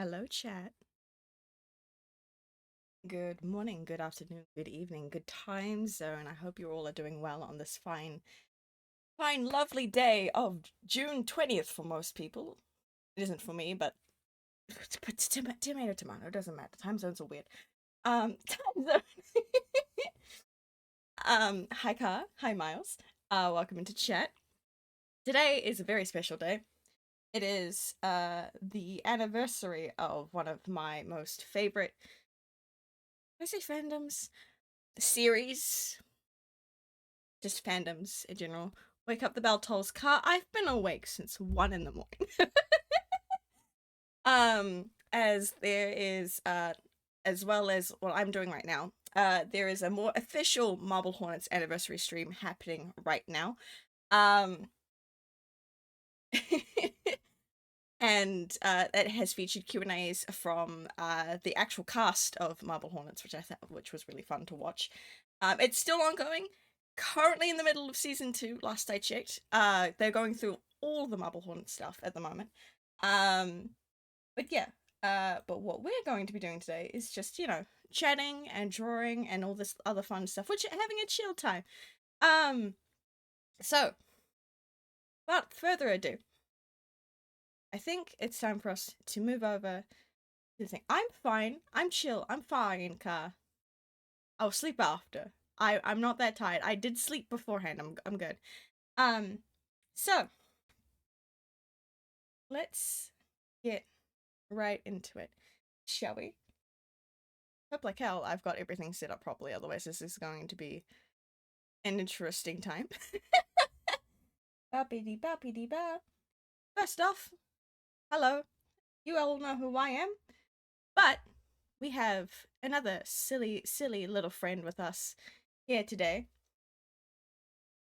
Hello, chat. Good morning, good afternoon, good evening, good time zone. I hope you all are doing well on this fine, lovely day of June 20th for most people. It isn't for me, but tomato, tomato, it doesn't matter. Time zones are weird. Time zone. Hi, Car. Hi, Miles. Welcome into chat. Today is a very special day. It is the anniversary of one of my most favorite, I say fandoms, series, just fandoms in general. Wake up, the bell tolls. Car, I've been awake since 1 in the morning. As there is as well as what I'm doing right now, there is a more official Marble Hornets anniversary stream happening right now. And it has featured Q&As from the actual cast of Marble Hornets, which was really fun to watch. It's still ongoing. Currently in the middle of season 2, last I checked. They're going through all the Marble Hornet stuff at the moment. But yeah, but what we're going to be doing today is just, chatting and drawing and all this other fun stuff, which having a chill time. So, without further ado, I think it's time for us to move over to the thing. I'm fine. I'm chill. I'm fine, Car. I'll sleep after. I'm not that tired. I did sleep beforehand. I'm good. So let's get right into it, shall we? Hope like hell I've got everything set up properly, otherwise this is going to be an interesting time. Boppity boppity ba. First off, hello. You all know who I am, but we have another silly little friend with us here today.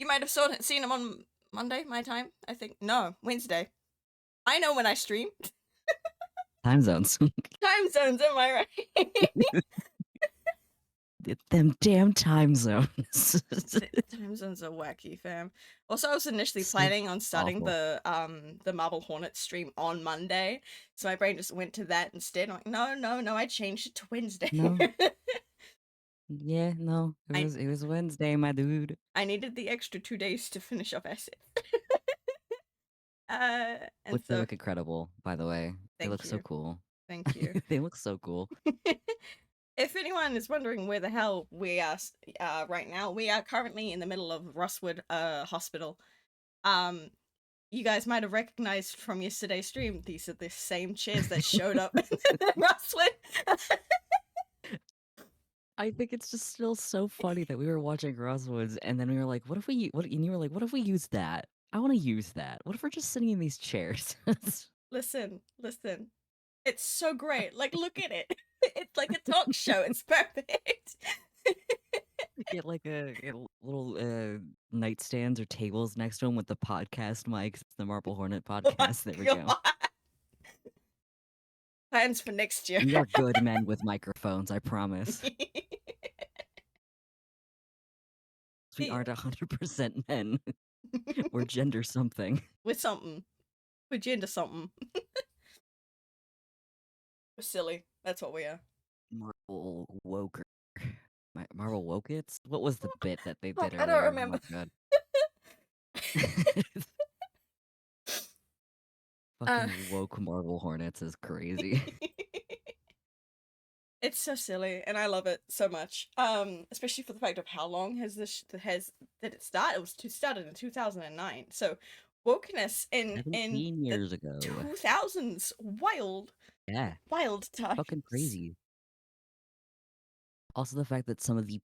You might have seen him on Monday, my time, I think. No, Wednesday. I know when I stream. Time zones. Time zones, am I right? Them damn time zones. Time zones are wacky, fam. Also, I was initially So planning on starting awful. the Marble Hornet stream on Monday, so my brain just went to that instead. I'm like, no, I changed it to Wednesday. No. Yeah, no. It I was Wednesday, my dude. I needed the extra 2 days to finish off essay. And Which they so look incredible, by the way. They thank look so you, cool. thank you. They look so cool. If anyone is wondering where the hell we are right now, we are currently in the middle of Rustwood Hospital. You guys might have recognized from yesterday's stream, these are the same chairs that showed up in Rustwood. I think it's just still so funny that we were watching Crosswoods and then we were like, what if we and you were like, what if we use that? I want to use that. What if we're just sitting in these chairs? Listen. It's so great. Like, look at it. It's like a talk show. It's perfect. Get like a little nightstands or tables next to them with the podcast mics, the Marble Hornet Oh my podcast. There we god. go. Plans for next year. We are good men with microphones, I promise. We aren't 100% men. We're gender something. We're something. We're gender something. We're silly. That's what we are. Marble Woker. Marble Wokits? What was the bit that they did Fuck, I don't earlier? Oh remember. my god. Uh, Fucking woke Marble Hornets is crazy. It's so silly, and I love it so much. Especially for the fact of how long did it start? It was started in 2009. So wokeness in 17 the years ago. 2000s, Yeah. wild times. Fucking crazy. Also the fact that some of the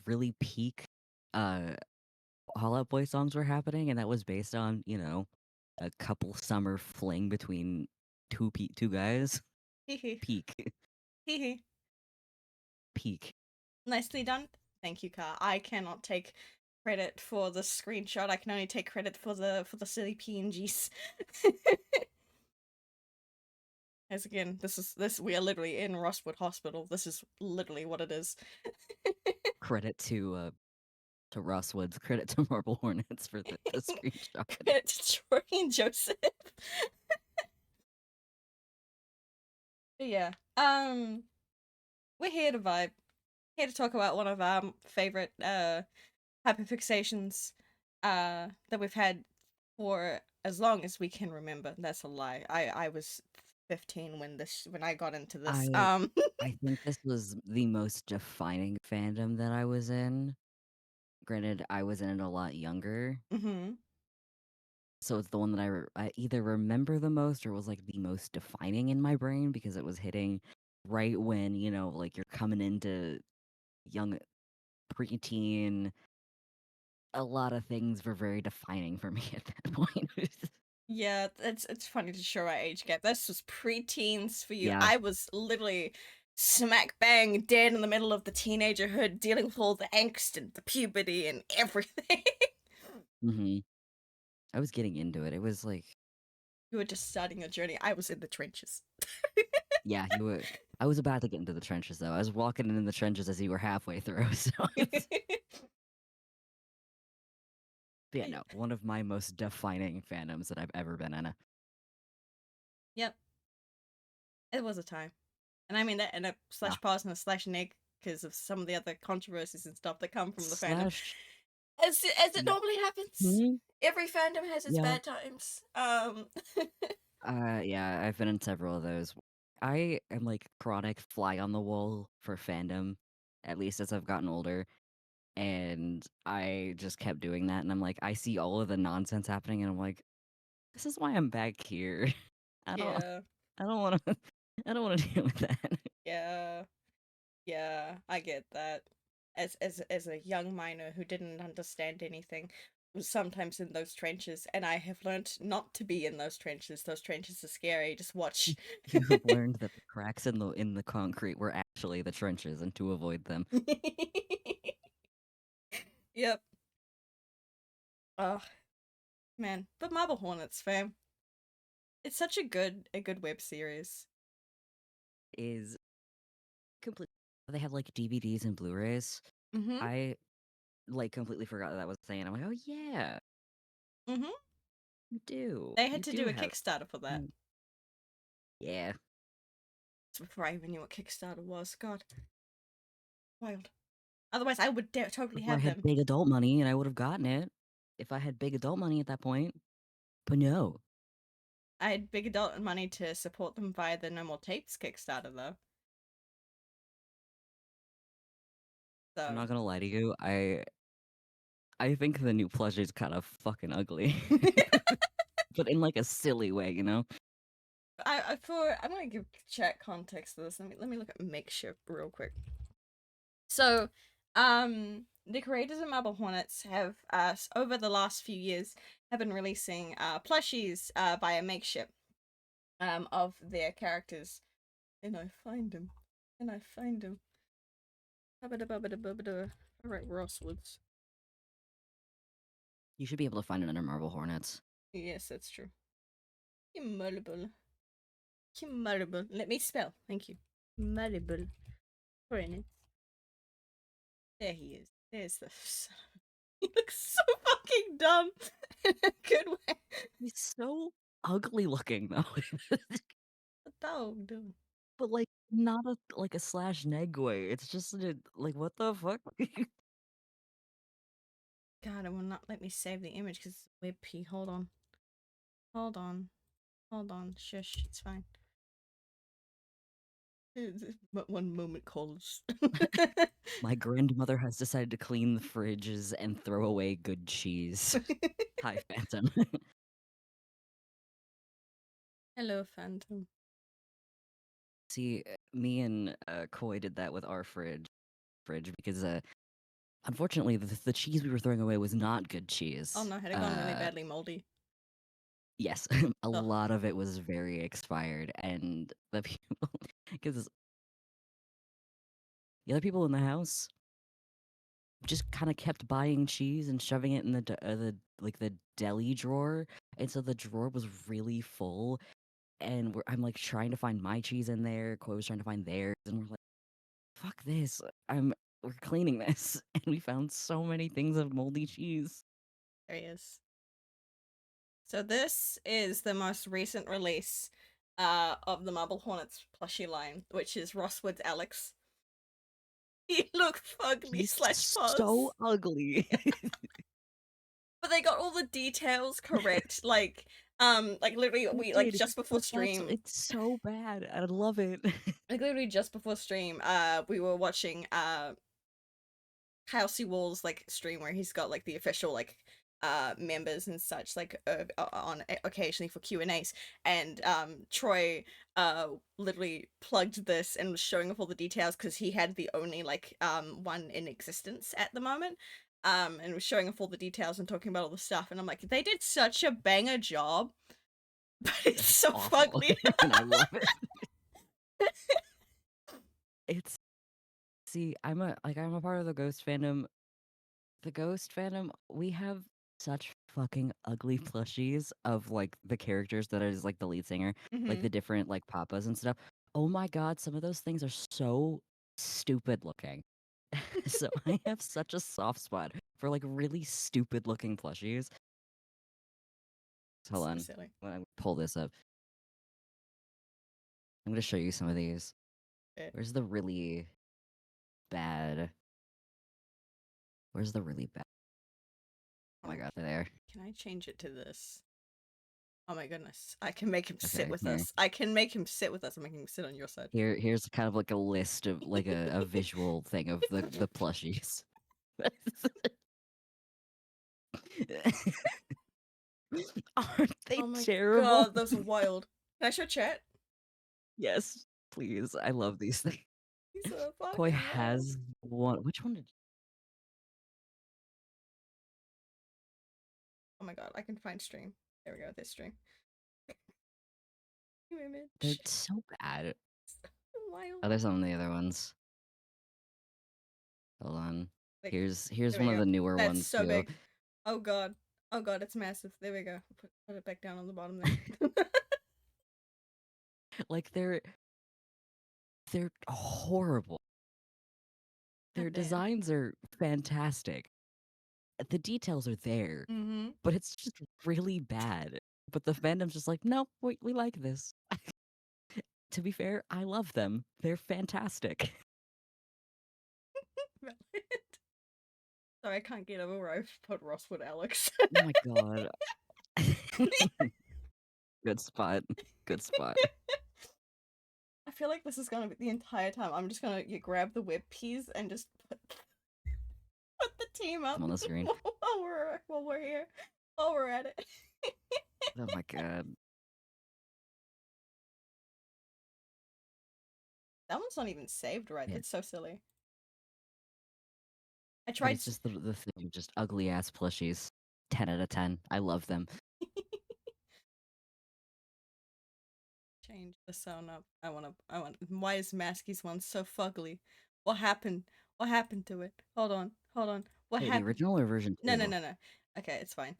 really peak uh Fall Out Boy songs were happening, and that was based on, a couple summer fling between two guys. Hehe. Peak. Hehe. Peak. Nicely done. Thank you, Car. I cannot take credit for the screenshot. I can only take credit for the silly PNGs. As again, this we are literally in Rustwood Hospital. This is literally what it is. Credit to Ross Woods. Credit to Marble Hornets for the screenshot. Credit to Troy and Joseph. But yeah, we're here to vibe, here to talk about one of our favorite hyperfixations that we've had for as long as we can remember. That's a lie. I was 15 when I got into this. I I think this was the most defining fandom that I was in. Granted, I was in it a lot younger, Mhm. so it's the one that I either remember the most or was like the most defining in my brain because it was hitting right when, like you're coming into young preteen. A lot of things were very defining for me at that point. Yeah, it's funny to show our age gap. This was pre-teens for you. Yeah. I was literally smack bang dead in the middle of the teenagerhood, dealing with all the angst and the puberty and everything. hmm I was getting into it. It was like, You were just starting your journey. I was in the trenches. yeah, you were. I was about to get into the trenches though. I was walking in the trenches as you were halfway through. So it's, yeah, no, one of my most defining fandoms that I've ever been in. Yep, it was a time. And I mean that in a Yeah. slash pause and a slash neg because of some of the other controversies and stuff that come from the fandom. Slash. As it normally happens. Hmm? Every fandom has its Yeah. bad times. Yeah, I've been in several of those. I am like chronic fly on the wall for fandom, at least as I've gotten older. And I just kept doing that. And I'm like, I see all of the nonsense happening, and I'm like, this is why I'm back here. I don't, Yeah, I don't want to, I don't want to deal with that. yeah, yeah, I get that. As a young miner who didn't understand anything, was sometimes in those trenches, and I have learnt not to be in those trenches. Those trenches are scary. Just watch. You have learned that the cracks in the concrete were actually the trenches, and to avoid them. Yep. Oh man, but Marble Hornets, fam. It's such a good web series. Is complete. They have like DVDs and Blu-rays. Mhm. I like completely forgot that was a thing. And I'm like, oh yeah, Mhm. you do. They had You to do do a have. Kickstarter for that. Mm, yeah. It's before I even knew what Kickstarter was. God, wild. Otherwise, I would totally Before I have had them. big adult money, and I would have gotten it if I had big adult money at that point. But no, I had big adult money to support them via the No More Tapes Kickstarter, though. I'm So, not gonna lie to you. I think the new plushie is kind of fucking ugly, but in like a silly way, you know. I'm gonna give chat context to this. Let me look at Makeshift real quick. So, the creators of Marble Hornets have, over the last few years, have been releasing plushies via Makeshift of their characters. And I find them. And I find them. Alright, Rosswoods. You should be able to find it under Marble Hornets. Yes, that's true. Immutable. Immutable. Let me spell. Thank you. Immutable. Hornets. There he is. There's the. He looks so fucking dumb in a good way. He's so ugly looking though. The dog doing. But like not a like a slash neg way. It's just like what the fuck? God, it will not let me save the image because it's WebP. Hold on. Hold on. Hold on. Shush. It's fine. But one moment calls. My grandmother has decided to clean the fridges and throw away good cheese. Hi, Phantom. Hello, Phantom. See, me and Koi did that with our fridge because unfortunately the cheese we were throwing away was not good Oh cheese. no, had it gone really badly moldy? Yes, a Ugh. lot of it was very expired, and the people because the other people in the house just kind of kept buying cheese and shoving it in the like the deli drawer, and so the drawer was really full. And I'm like trying to find my cheese in there. Chloe was trying to find theirs, and we're like, "Fuck this! We're cleaning this," and we found so many things of moldy cheese. There he is. So this is the most recent release of the Marble Hornets plushie line, which is Rosswood's Alex. He looked fugly He's slash so pos. ugly. But they got all the details correct. Like literally They we like did, just before but that's stream. it's so bad. I love it. Like literally just before stream, we were watching Kelsey Wall's like stream where he's got like the official like members and such like on occasionally for Q&As, and Troy literally plugged this and was showing off all the details because he had the only like one in existence at the moment, and was showing off all the details and talking about all the stuff, and I'm like, they did such a banger job. But it's It's so awful, fugly. and I love it. It's see, I'm a part of the Ghost fandom. The Ghost fandom, we have such fucking ugly plushies of like the characters that is like the lead singer, like Hmm. the different like papas and stuff. Oh my god, some of those things are so stupid looking. So I have such a soft spot for like really stupid looking plushies. Hold So on. silly. When I pull this up, I'm gonna show you some of these. Yeah. Where's the really bad? Where's the really bad? Oh my god, they're there. Can I change it to this? Oh my goodness. I can make him sit Okay, with here. us. I can make him sit with us. I'm making him sit on your side. Here's kind of like a list of like a visual thing of the plushies. Aren't they Oh my terrible? god, those are wild. Can I show chat? Yes, please. I love these things. These are Koi fucking wild. has one. Which one did Oh my god, I can find stream. There we go, this stream. New they're image. so bad. So wild. Oh, there's some of the other ones. Hold on. Like, Here's there we one of go. the newer That's ones so too. big. Oh god. Oh god, it's massive. There we go. Put it back down on the bottom there. Like they're horrible. God Their damn. designs are fantastic. The details are there, Mm-hmm. but it's just really bad. But the fandom's just like, no, we like this. To be fair, I love them. They're fantastic. Sorry, I can't get over where I've put Rosswood Alex. Oh my god. Good spot. Good spot. I feel like this is gonna be the entire time. I'm just gonna grab the web keys and just put the team up I'm on the screen. while we're here, while we're at it. Oh my god. That one's not even saved right. Yeah. That's so silly. I But tried it's just the thing, just ugly ass plushies. 10 out of 10. I love them. change the sound up. I want. Why is Maskey's one so fugly? What happened? What happened to it? Hold on, hold on. What Wait, the happened? original or version No, no, 2? no, no. Okay, it's fine.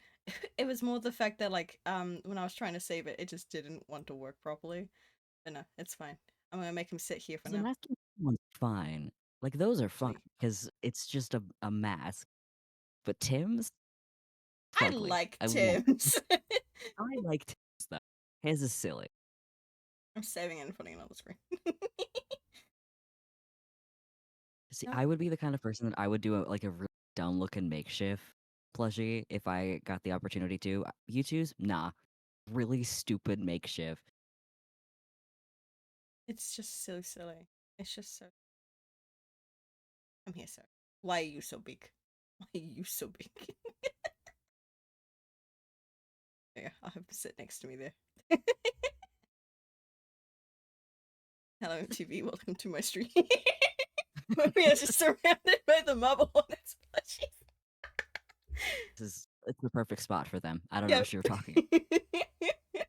It was more the fact that like when I was trying to save it, it just didn't want to work properly. But no, it's fine. I'm gonna make him sit here for The now. masking one's fine. Like those are fine Ugly. because it's just a mask. But Tim's I fugly. like I love. Tim's. I like Tim's though. His is silly. I'm saving it and putting it on the screen. See, No, I would be the kind of person that I would do like a really dumb looking makeshift plushie if I got the opportunity to. You choose? Nah. Really stupid makeshift. it's just so silly. It's just so. I'm here, sir. Why are you so big? Why are you so big? Yeah, I'll have to sit next to me there. Hello, MTV. Welcome to my stream. We are just surrounded by the Marble Hornets plushies. It's the perfect spot for them. I don't know Yep. what you were talking about.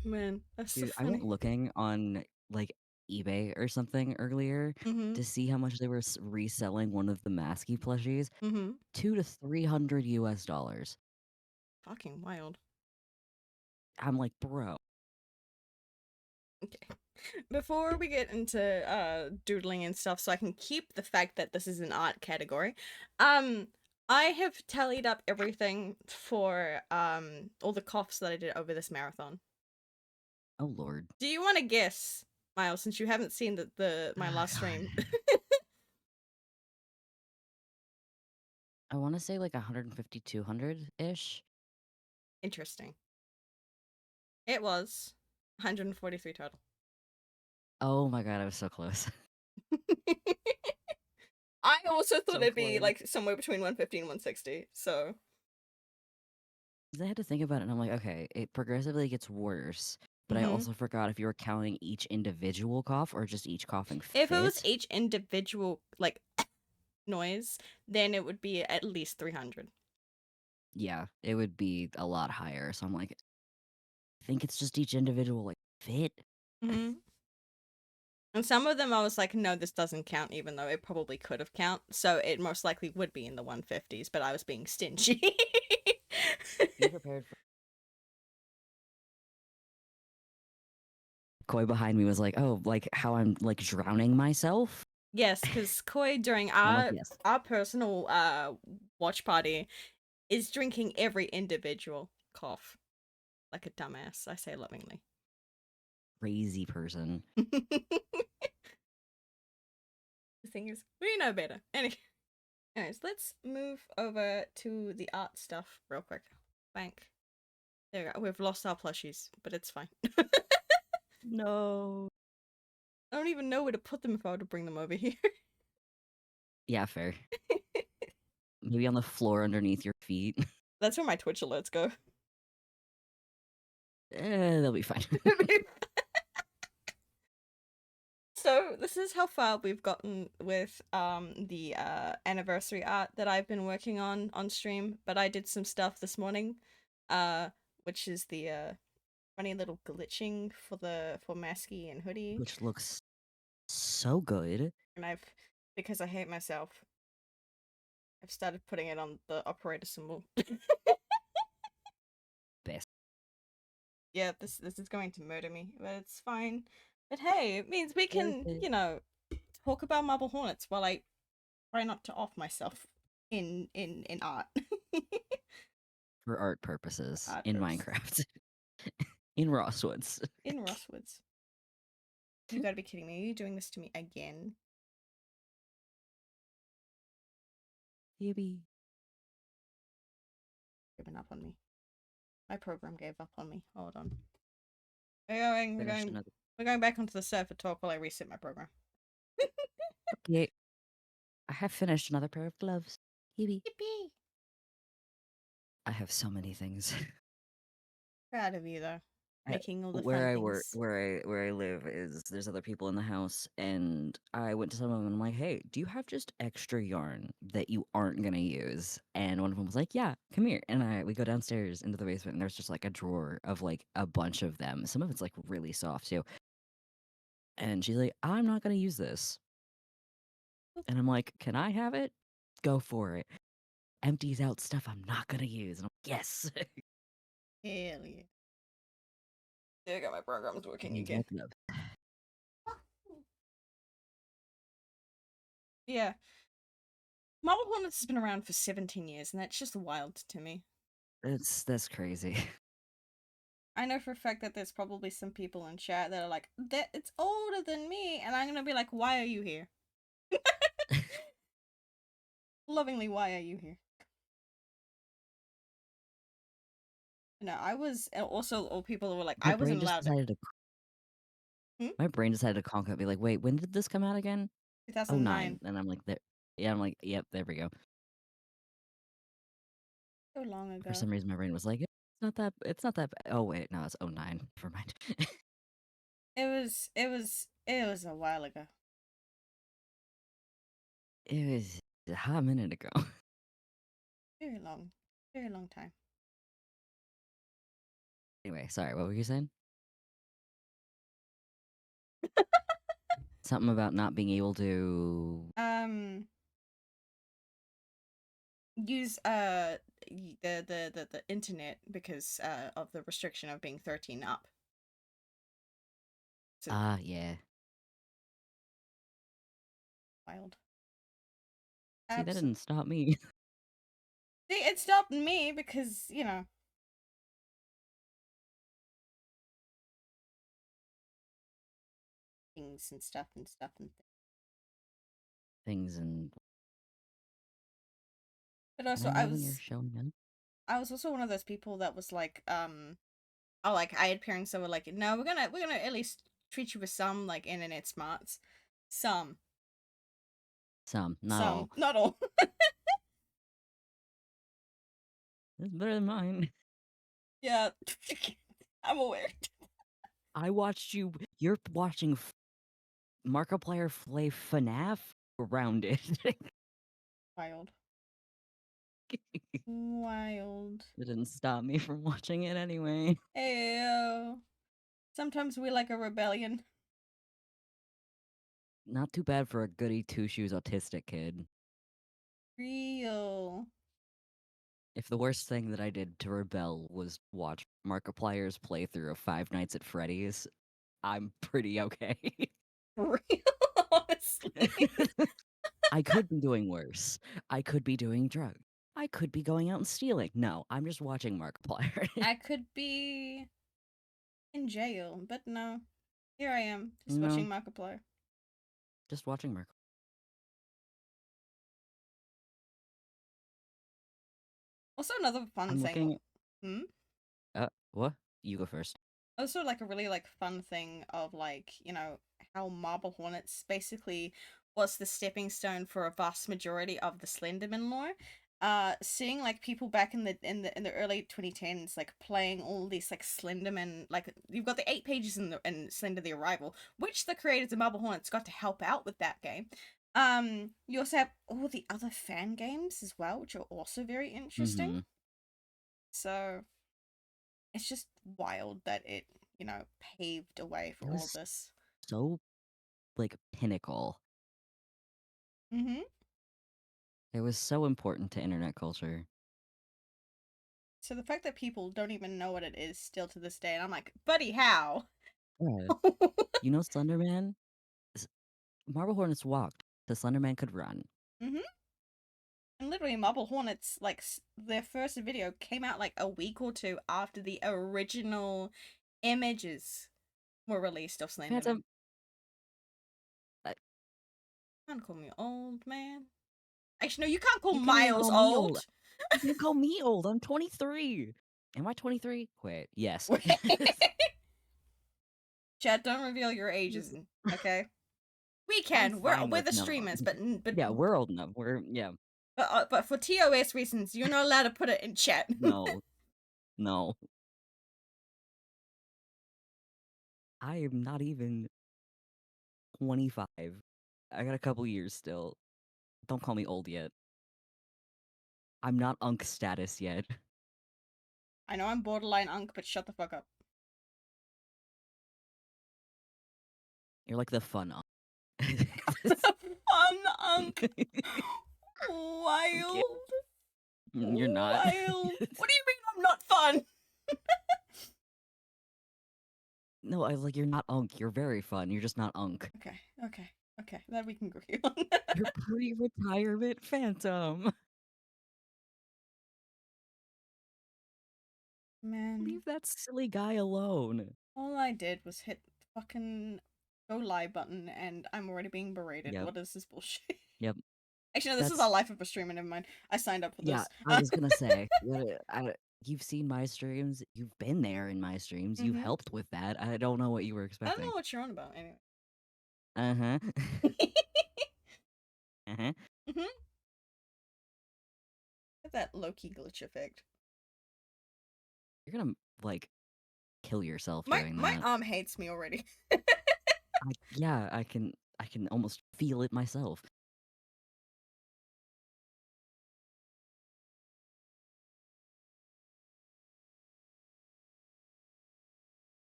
Man, that's so Dude, I went funny. looking on like eBay or something earlier Mm-hmm. to see how much they were reselling one of the Masky plushies. Mm-hmm. 200 to 300 US dollars. Fucking wild. I'm like, bro. Okay. Before we get into doodling and stuff, so I can keep the fact that this is an art category, um, I have tallied up everything for all the coughs that I did over this marathon. Oh Lord. Do you want to guess, Miles, since you haven't seen the my Ah, last stream? God. I want to say like 150, 200 ish. Interesting. It was 143 total. Oh my God, I was so close. I also thought So it'd be close. like somewhere between 150 and 160. So, 'Cause I had to think about it, and I'm like, okay, it progressively gets worse. But I mhm. also forgot if you were counting each individual cough or just each coughing If it was fit. each individual like noise, then it would be at least 300. Yeah, it would be a lot higher. So I'm like, I think it's just each individual like fit. Mhm. And some of them I was like, no, this doesn't count, even though it probably could have count. So it most likely would be in the 150s, but I was being stingy. Be prepared for Koi behind me was like, oh, like how I'm like drowning myself. Yes, because Koi during And I'm like, yes, our personal watch party is drinking every individual cough like a dumbass. I say lovingly. crazy person. The thing is, we know better. Anyways, let's move over to the art stuff real quick. Bank. There we go. We've lost our plushies, but it's fine. No. I don't even know where to put them if I were to bring them over here. Yeah, fair. Maybe on the floor underneath your feet. That's where my Twitch alerts go. They'll be fine. So this is how far we've gotten with the anniversary art that I've been working on stream, but I did some stuff this morning, uh which is the funny little glitching for Masky and Hoodie, Which looks so good. and I've, because I hate myself, I've started putting it on the operator symbol. Best. Yeah, this is going to murder me, but it's fine. But hey, it means we Worth can, it. talk about Marble Hornets while I try not to off myself in art. For art purposes Art in purposes. Minecraft. In Rosswoods. In Rosswoods. You gotta be kidding me. Are you doing this to me again? Yippee. Giving up on me. My program gave up on me. Hold on. We're going, we're Finished going, another. we're going back onto the server talk while I reset my program. Okay. I have finished another pair of gloves. Yippee. Yippee! I have so many things. Proud of you though. Making all the Where fun I work, things. where I live is there's other people in the house, and I went to some of them and I'm like, hey, do you have just extra yarn that you aren't gonna use? And one of them was like, yeah, come here. And we go downstairs into the basement, and there's just like a drawer of like a bunch of them. Some of it's like really soft too. And she's like, I'm not gonna use this. And I'm like, can I have it? Go for it. Empties out stuff I'm not gonna use. And I'm like, yes. Hell yeah. There you go, my program's working Need again. more gloves. Yeah. Marble Hornets has been around for 17 years, and that's just wild to me. That's crazy. I know for a fact that there's probably some people in chat that are like, that it's older than me, and I'm gonna be like, why are you here? Lovingly, why are you here? No, I was also all people who were like, My I brain wasn't just allowed to. decided to Hmm? My brain decided to conk up, be like, wait, when did this come out again? Oh, 2009. 9. And I'm like, there. Yeah, I'm like, yep, there we go. So long For ago. some reason, my brain was like, it's not that. Oh wait, no, it's 09. Never mind. It was a while ago. It was a hot minute ago. Very long. Very long time. Anyway, sorry, what were you saying? Something about not being able to. Use the internet because of the restriction of being 13 up. So Ah, yeah. wild. See, that Absolutely. didn't stop me. See, it stopped me because, things and stuff and stuff and things. Things and But can also, I know when you're showing up? I was also one of those people that was like, oh, like I had parents that were like, no, we're gonna at least treat you with some like internet smarts, some, Some, not all. not all. It's better than mine. Yeah, I'm aware. I watched you. You're watching Markiplier play FNAF around it. Wild, wild. It didn't stop me from watching it anyway. Ayo. Sometimes we like a rebellion. Not too bad for a goody two shoes autistic kid. Real. If the worst thing that I did to rebel was watch Markiplier's playthrough of Five Nights at Freddy's, I'm pretty okay. Real, honestly. I could be doing worse. I could be doing drugs. I could be going out and stealing. No, I'm just watching Markiplier. I could be in jail, but no. Here I am, just No, watching Markiplier. just watching Markiplier. Also, another fun I'm thing. looking. Hmm? What? You go first. Also, like a really like fun thing of like, how Marble Hornets basically was the stepping stone for a vast majority of the Slenderman lore. Seeing like people back in the early 2010s like playing all these like Slenderman, like you've got the 8 pages in Slender the Arrival, which the creators of Marble Hornets got to help out with that game. You also have all the other fan games as well, which are also very interesting. Mm-hmm. So it's just wild that it, paved a way for It all of was this. so like pinnacle. Mm-hmm. It was so important to internet culture. So the fact that people don't even know what it is still to this day, and I'm like, buddy, how? Yeah. You know Slenderman? S- Marble Hornets walked. The Slenderman could run. Mm-hmm. And literally, Marble Hornets, like, their first video came out like a week or two after the original images were released of Slenderman. Phantom. Uh, Can't call me old, man. Actually, no, you can't call you can't even Miles call me old. old. You can't call me old. I'm 23. Am I 23? Wait, yes. Chad, don't reveal your ages, okay? We I'm can. We're fine we're with the no. streamers, but Yeah, we're old enough. We're yeah. but for TOS reasons, you're not allowed to put it in chat. No, no. I am not even 25. I got a couple years still. Don't call me old yet. I'm not unk status yet. I know I'm borderline unk, but shut the fuck up. You're like the fun unk. Fun unk. I'm kidding. Wild. You're not. Wild. What do you mean I'm not fun? No, I was like, you're not unk. You're very fun. You're just not unk. Okay. That we can agree on. You're pre-retirement phantom. Man, Leave that silly guy alone. all I did was hit the fucking go live button and I'm already being berated. Yep. What is this bullshit? Yep. Actually, no, this is That's our life of a streamer. Never mind. I signed up for yeah. this. I was gonna say, you've seen my streams. You've been there in my streams. You've Mm-hmm. helped with that. I don't know what you were I don't know expecting. what you're on about. Anyway. Uh huh. uh huh. Mm-hmm. That Loki glitch effect. You're gonna like kill yourself My doing my that. arm hates me already. Yeah, I can. I can almost feel it myself.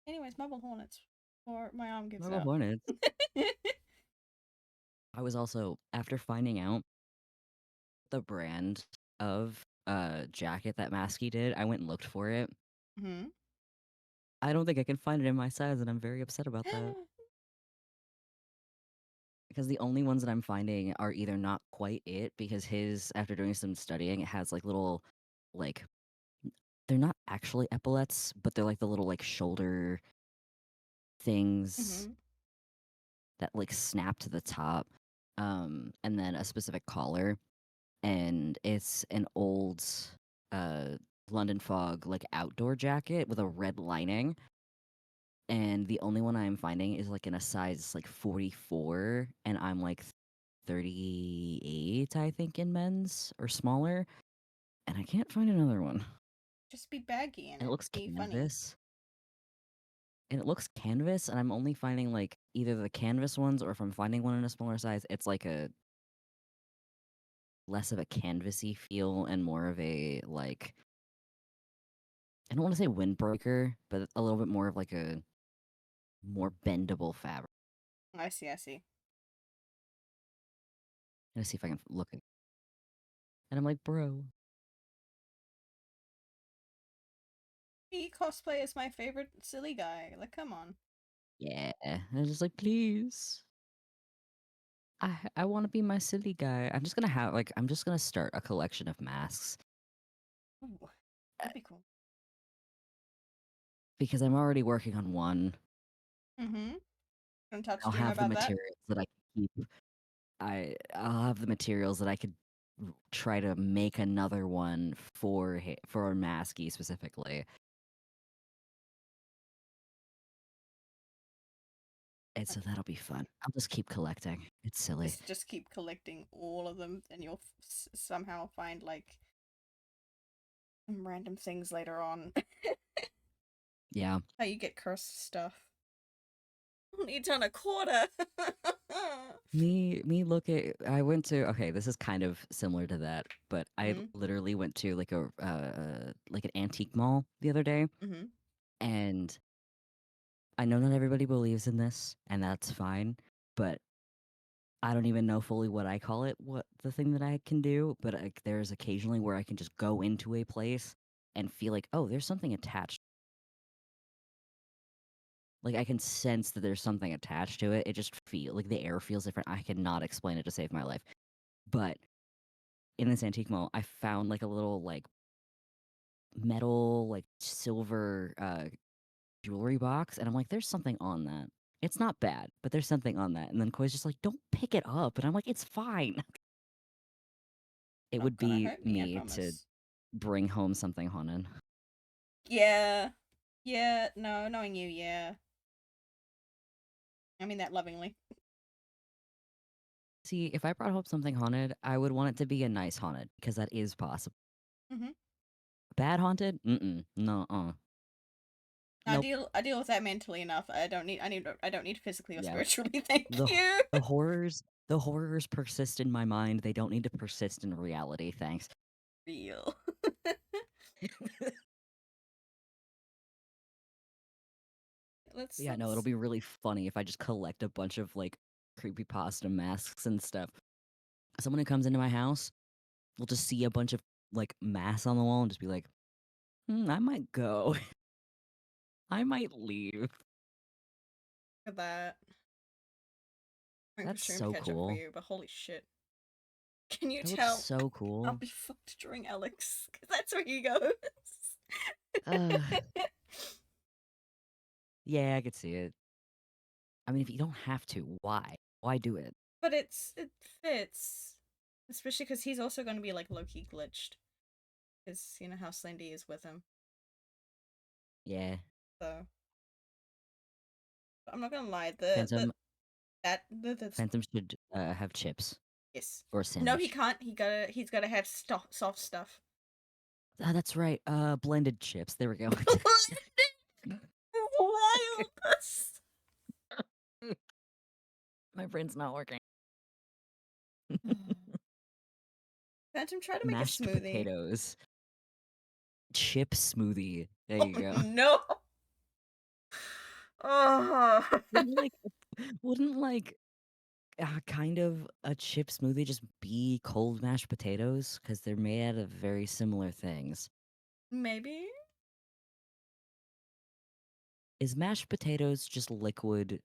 Anyways, Marble Hornets. Or my arm gives Marble out. Hornets. I was also after finding out the brand of jacket that Maskey did, I went and looked for it. Hmm. I don't think I can find it in my size, and I'm very upset about that. Because the only ones that I'm finding are either not quite it, because his, after doing some studying, it has like little, like, they're not actually epaulets, but they're like the little like shoulder things. Hmm. that like snap to the top, and then a specific collar, and it's an old uh London Fog like outdoor jacket with a red lining, and the only one I'm finding is like in a size like 44, and I'm like 38, I think, in men's or smaller, and I can't find another one. Just be baggy in And it it. looks Be funny. canvas. And it looks canvas, and I'm only finding like either the canvas ones, or if I'm finding one in a smaller size, it's like a less of a canvasy feel and more of a like, I don't want to say windbreaker, but a little bit more of like a more bendable fabric. I see, I see. Let's see if I can look at, and I'm like, bro, He cosplay is my favorite silly guy. Like, come on. yeah. And I was just like, please. I want to be my silly guy. I'm just gonna start a collection of masks, Ooh, uh, that'd be cool. because I'm already working on one. Mm-hmm. Gonna talk to I'll Dream have the about that? materials that I can keep. I'll have the materials that I could try to make another one for Masky specifically. And so that'll be fun. I'll just keep collecting. It's silly. Just keep collecting all of them, and you'll somehow find like some random things later on. Yeah. How you get cursed stuff. Only done a quarter. Me look at I went to okay, this is kind of similar to that, but I Mm-hmm. literally went to like an antique mall the other day, Mm-hmm. and I know not everybody believes in this, and that's fine, but I don't even know fully what I call it, what the thing that I can do, but like, there's occasionally where I can just go into a place and feel like, oh, there's something attached. Like I can sense that there's something attached to it. It just feel like the air feels different. I cannot explain it to save my life. But in this antique mall, I found like a little like metal, like silver jewelry box, and I'm like, there's something on that. It's not bad, but there's something on that. And then Koi's just like, don't pick it up. And I'm like, it's fine. It Not would gonna be hurt me, I me to promise. bring home something haunted. Yeah. Yeah, no, knowing you, yeah. I mean that lovingly. See, if I brought home something haunted, I would want it to be a nice haunted because that is possible. Mm-hmm. Bad haunted? Mm-mm. No, nope. I deal with that mentally enough. I don't need physically or Yeah. spiritually, thank The h- you. the horrors persist in my mind. They don't need to persist in reality, thanks. Real. Yeah, no, it'll Let's be really funny if I just collect a bunch of like creepypasta masks and stuff. Someone who comes into my house will just see a bunch of like masks on the wall and just be like, I might go. I might leave. look at that. I'm for That's stream to so catch up for cool. you, but holy shit. Can you That looks tell so I'll cool. be fucked during Alex? Because that's where he goes. Uh, yeah, I could see it. I mean, if you don't have to, why? Why do it? But it fits. Especially because he's also going to be like low-key glitched. Because you know how Slendy is with him. Yeah. So I'm not gonna lie, the Phantom that the Phantom should have chips yes. or a No, he sandwich. can't. He's gotta have soft stuff. Ah, that's right. Blended chips. There we go. Wildness. My brain's not working. Phantom, try to make a Mashed smoothie. potatoes. Chip smoothie. There Oh you go. no. Oh. Wouldn't like wouldn't like kind of a chip smoothie just be cold mashed potatoes? Because they're made out of very similar things. Maybe. Is mashed potatoes just liquid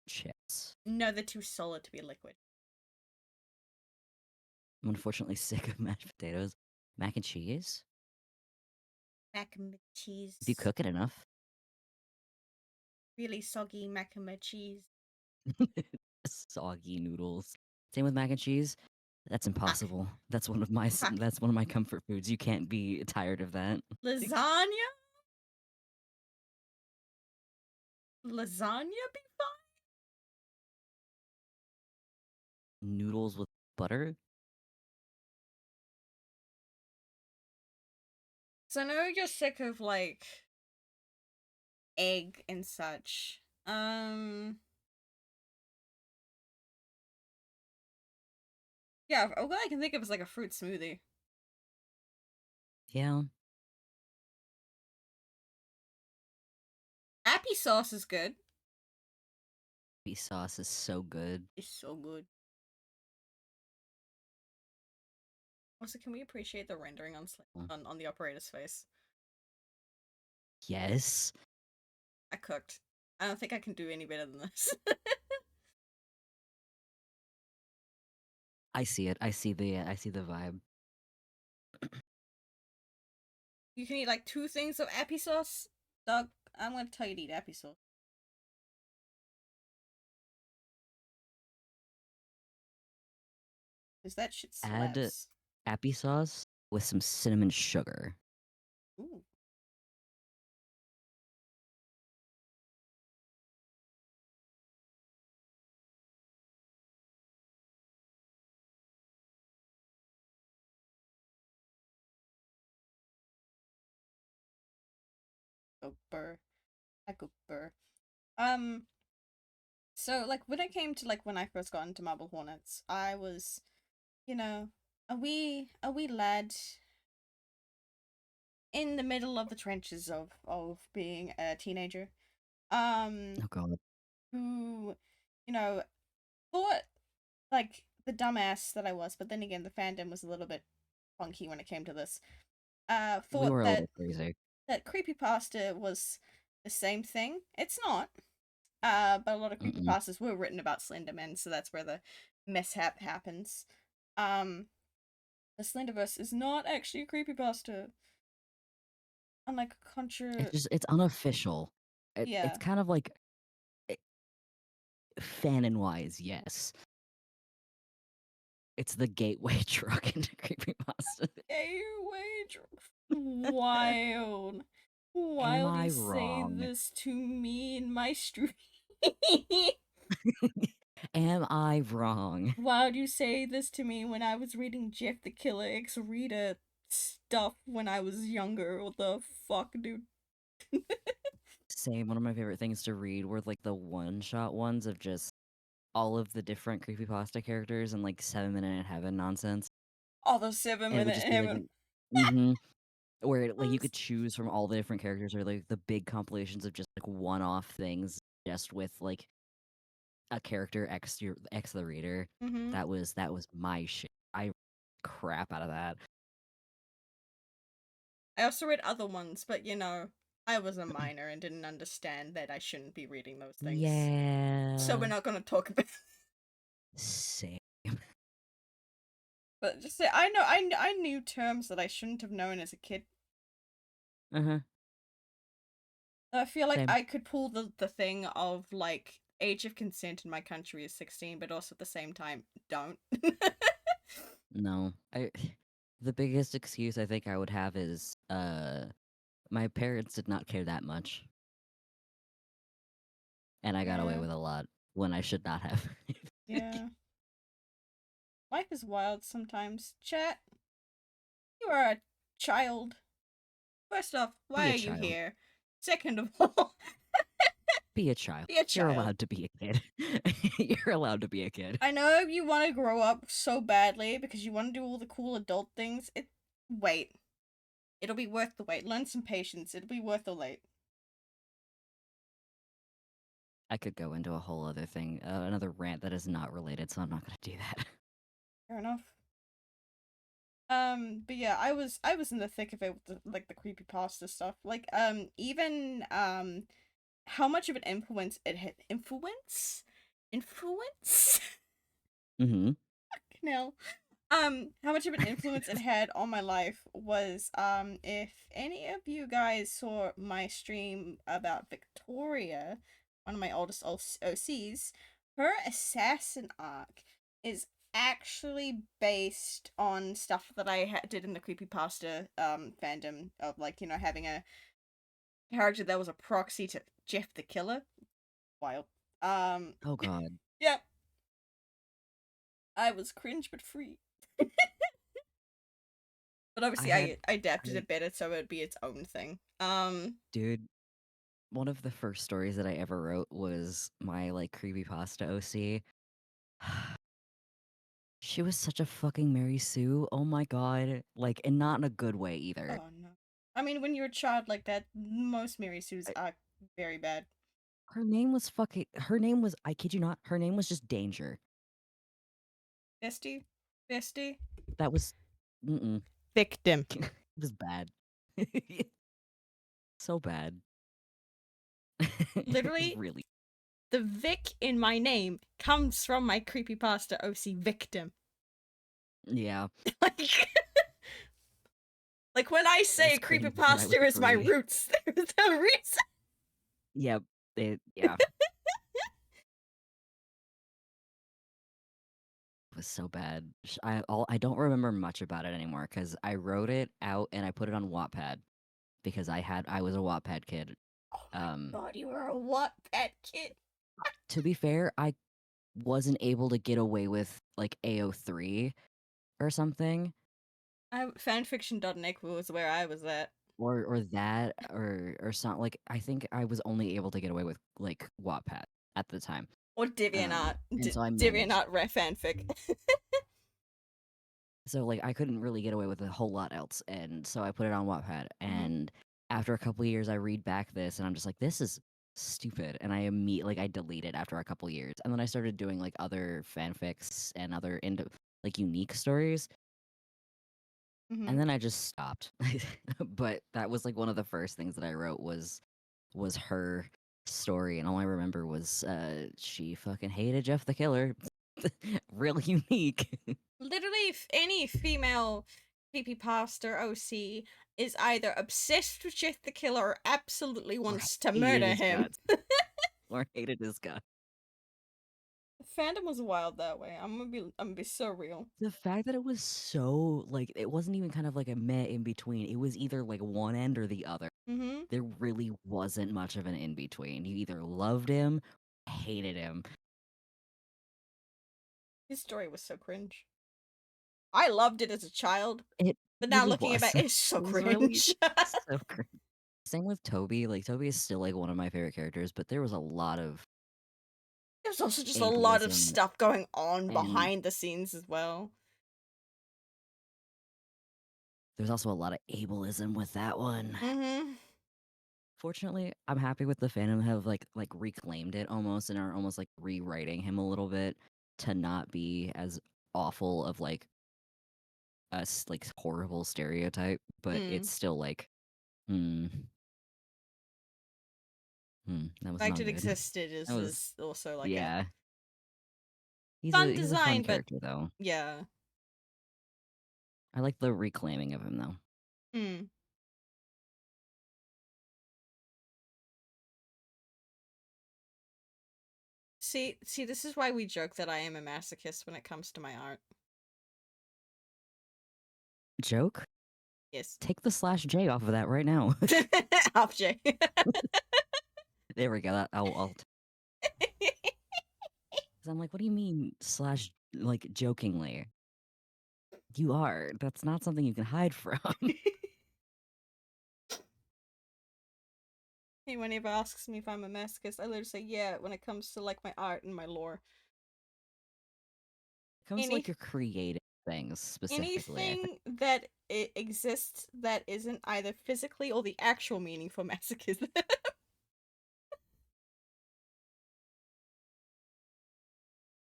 chips? No, they're too solid to be liquid. I'm unfortunately sick of mashed potatoes. Mac and cheese? Mac and If you cheese. cook it enough. Really soggy mac and cheese. Soggy noodles. Same with mac and cheese. That's Fuck. impossible. That's one of my Fuck. that's one of my comfort foods. You can't be tired of that. Lasagna? Lasagna be fine? Noodles with butter. So I know you're sick of like egg and such. Yeah, all I can think of is like a fruit smoothie. Yeah, Appy sauce is good. beef sauce is so good. It's so good. Also, can we appreciate the rendering on on the operator's face? Yes, I cooked. I don't think I can do any better than this. I see it. I see the vibe. You can eat like 2 things of appy sauce. Doug, I'm gonna tell you to eat appy sauce. Because that shit Add slaps. appy sauce with some cinnamon sugar. Ooh. Go burr. I go burr. Um, so like when it came to like when I first got into Marble Hornets, I was, you know, a wee lad in the middle of the trenches of being a teenager. Oh god. Who, you know, thought like the dumbass that I was, but then again the fandom was a little bit funky when it came to this. We Thought were a little crazy. that creepypasta was the same thing. It's not. But a lot of Mm-mm. creepypastas were written about Slenderman, so that's where the mishap happens. Um, the Slenderverse is not actually a creepypasta. Unlike It's Contra, just it's unofficial. It's yeah. kind of like fanon wise, yes. It's the gateway drug into creepypasta. Hey, wait, wild. Am Why do I you say wrong? this to me in my street? Am I wrong? Why do you say this to me when I was reading Jeff the Killer X Rita stuff when I was younger? What the fuck, dude? Same. One of my favorite things to read were like the one-shot ones of just all of the different creepypasta characters and like 7 Minute in Heaven nonsense. All those seven And it would minute just be like, heaven. mm-hmm. Where like you could choose from all the different characters or like the big compilations of just like one-off things just with like a character X the reader. Mm-hmm. That was my shit. I crap out of that. I also read other ones, but I was a minor and didn't understand that I shouldn't be reading those things. So we're Yeah. not gonna talk about. Same. But just say I knew terms that I shouldn't have known as a kid. Uh-huh. I feel like Same. I could pull the thing of like age of consent in my country is 16, but also at the same time don't. No. I the biggest excuse I think I would have is my parents did not care that much and I got away Yeah, with a lot when I should not have. yeah. Life is wild sometimes. Chat, you are a child. First off, Be why a are you child. here? Second of all, Be a child. be a You're child. allowed to be a kid. You're allowed to be a kid. I know you want to grow up so badly because you want to do all the cool adult things. Wait. It'll be worth the wait. Learn some patience. It'll be worth the wait. I could go into a whole other thing, another rant that is not related, so I'm not going to do that. Fair enough. But yeah, I was in the thick of it with the creepypasta stuff. Like, even how much of an influence it had influence Mhm. no how much of an influence it had on my life was if any of you guys saw my stream about Victoria, one of my oldest OCs, her assassin arc is actually based on stuff that I did in the creepypasta fandom of, like, having a character that was a proxy to Jeff the Killer. Wild. Um, Oh god. yep. I was cringe but free. But I obviously had I adapted I it better so it'd be its own thing. dude, one of the first stories that I ever wrote was my like creepypasta OC. She was such a fucking Mary Sue. Oh my god. Like, and not in a good way either. Oh no. I mean, when you're a child like that, most Mary Sues I- are very bad. her name was, I kid you not, her name was just Danger. Bestie? Bestie? That was mm-mm. Victim. It was bad. So bad. It was Literally, really the Vic in my name comes from my creepypasta OC Victim. yeah. Like, like when I It say was a cringe when I was creepypasta is my 3. roots, there's a reason. Yep. Yeah. It was so bad. I don't remember much about it anymore because I wrote it out and I put it on Wattpad because I was a Wattpad kid. Oh my Um, god, you were a Wattpad kid. to be fair, I wasn't able to get away with like AO3 or something, Fanfiction.net was where I was at. or that or something. Like I think I was only able to get away with like Wattpad at the time. Or DeviantArt. And so I managed. DeviantArt ref fanfic. So like I couldn't really get away with a whole lot else, and so I put it on Wattpad. Mhm. And after a couple of years, I read back this, and I'm just like, this is stupid. And I immediately like I delete it after a couple years, and then I started doing like other fanfics and other like unique stories, and Mhm. then I just stopped. But that was like one of the first things that I wrote was her story, and all I remember was she fucking hated Jeff the Killer. Real unique. Literally, any female creepypasta OC is either obsessed with Jeff the Killer or absolutely Or wants to hated murder his him. guts. Or hated his guts. Fandom was wild that way. I'm gonna be so real. The fact that it was so like it wasn't even kind of like a meh in between. It was either like one end or the other. Mhm. There really wasn't much of an in between. You either loved him, hated him. His story was so cringe. I loved it as a child, It but now really looking was. back, it's so It was really cringe. so cringe. Same with Toby. Like Toby is still like one of my favorite characters, but there was a lot of There's also just a lot of ableism stuff going on and behind the scenes as well. there's also a lot of ableism with that one. Mhm. Fortunately, I'm happy with the fandom have like reclaimed it almost and are almost like rewriting him a little bit to not be as awful of like like horrible stereotype, but Mm. it's still like hmm, that The was fact not it good. existed That was is also like a yeah. fun He's a fun design, but character though. yeah. I like the reclaiming of him though. Mm. See, this is why we joke that I am a masochist when it comes to my art. Joke? Yes. Take the slash J off of that right now. Half J. There we go. I'll 'cause I'm like, what do you mean slash like jokingly? You are. That's not something you can hide from. Anyone ever asks me if I'm a masochist, I literally say yeah when it comes to like my art and my lore. It comes to Any like your creative things specifically, I think. anything that exists that isn't either physically or the actual meaning for masochism.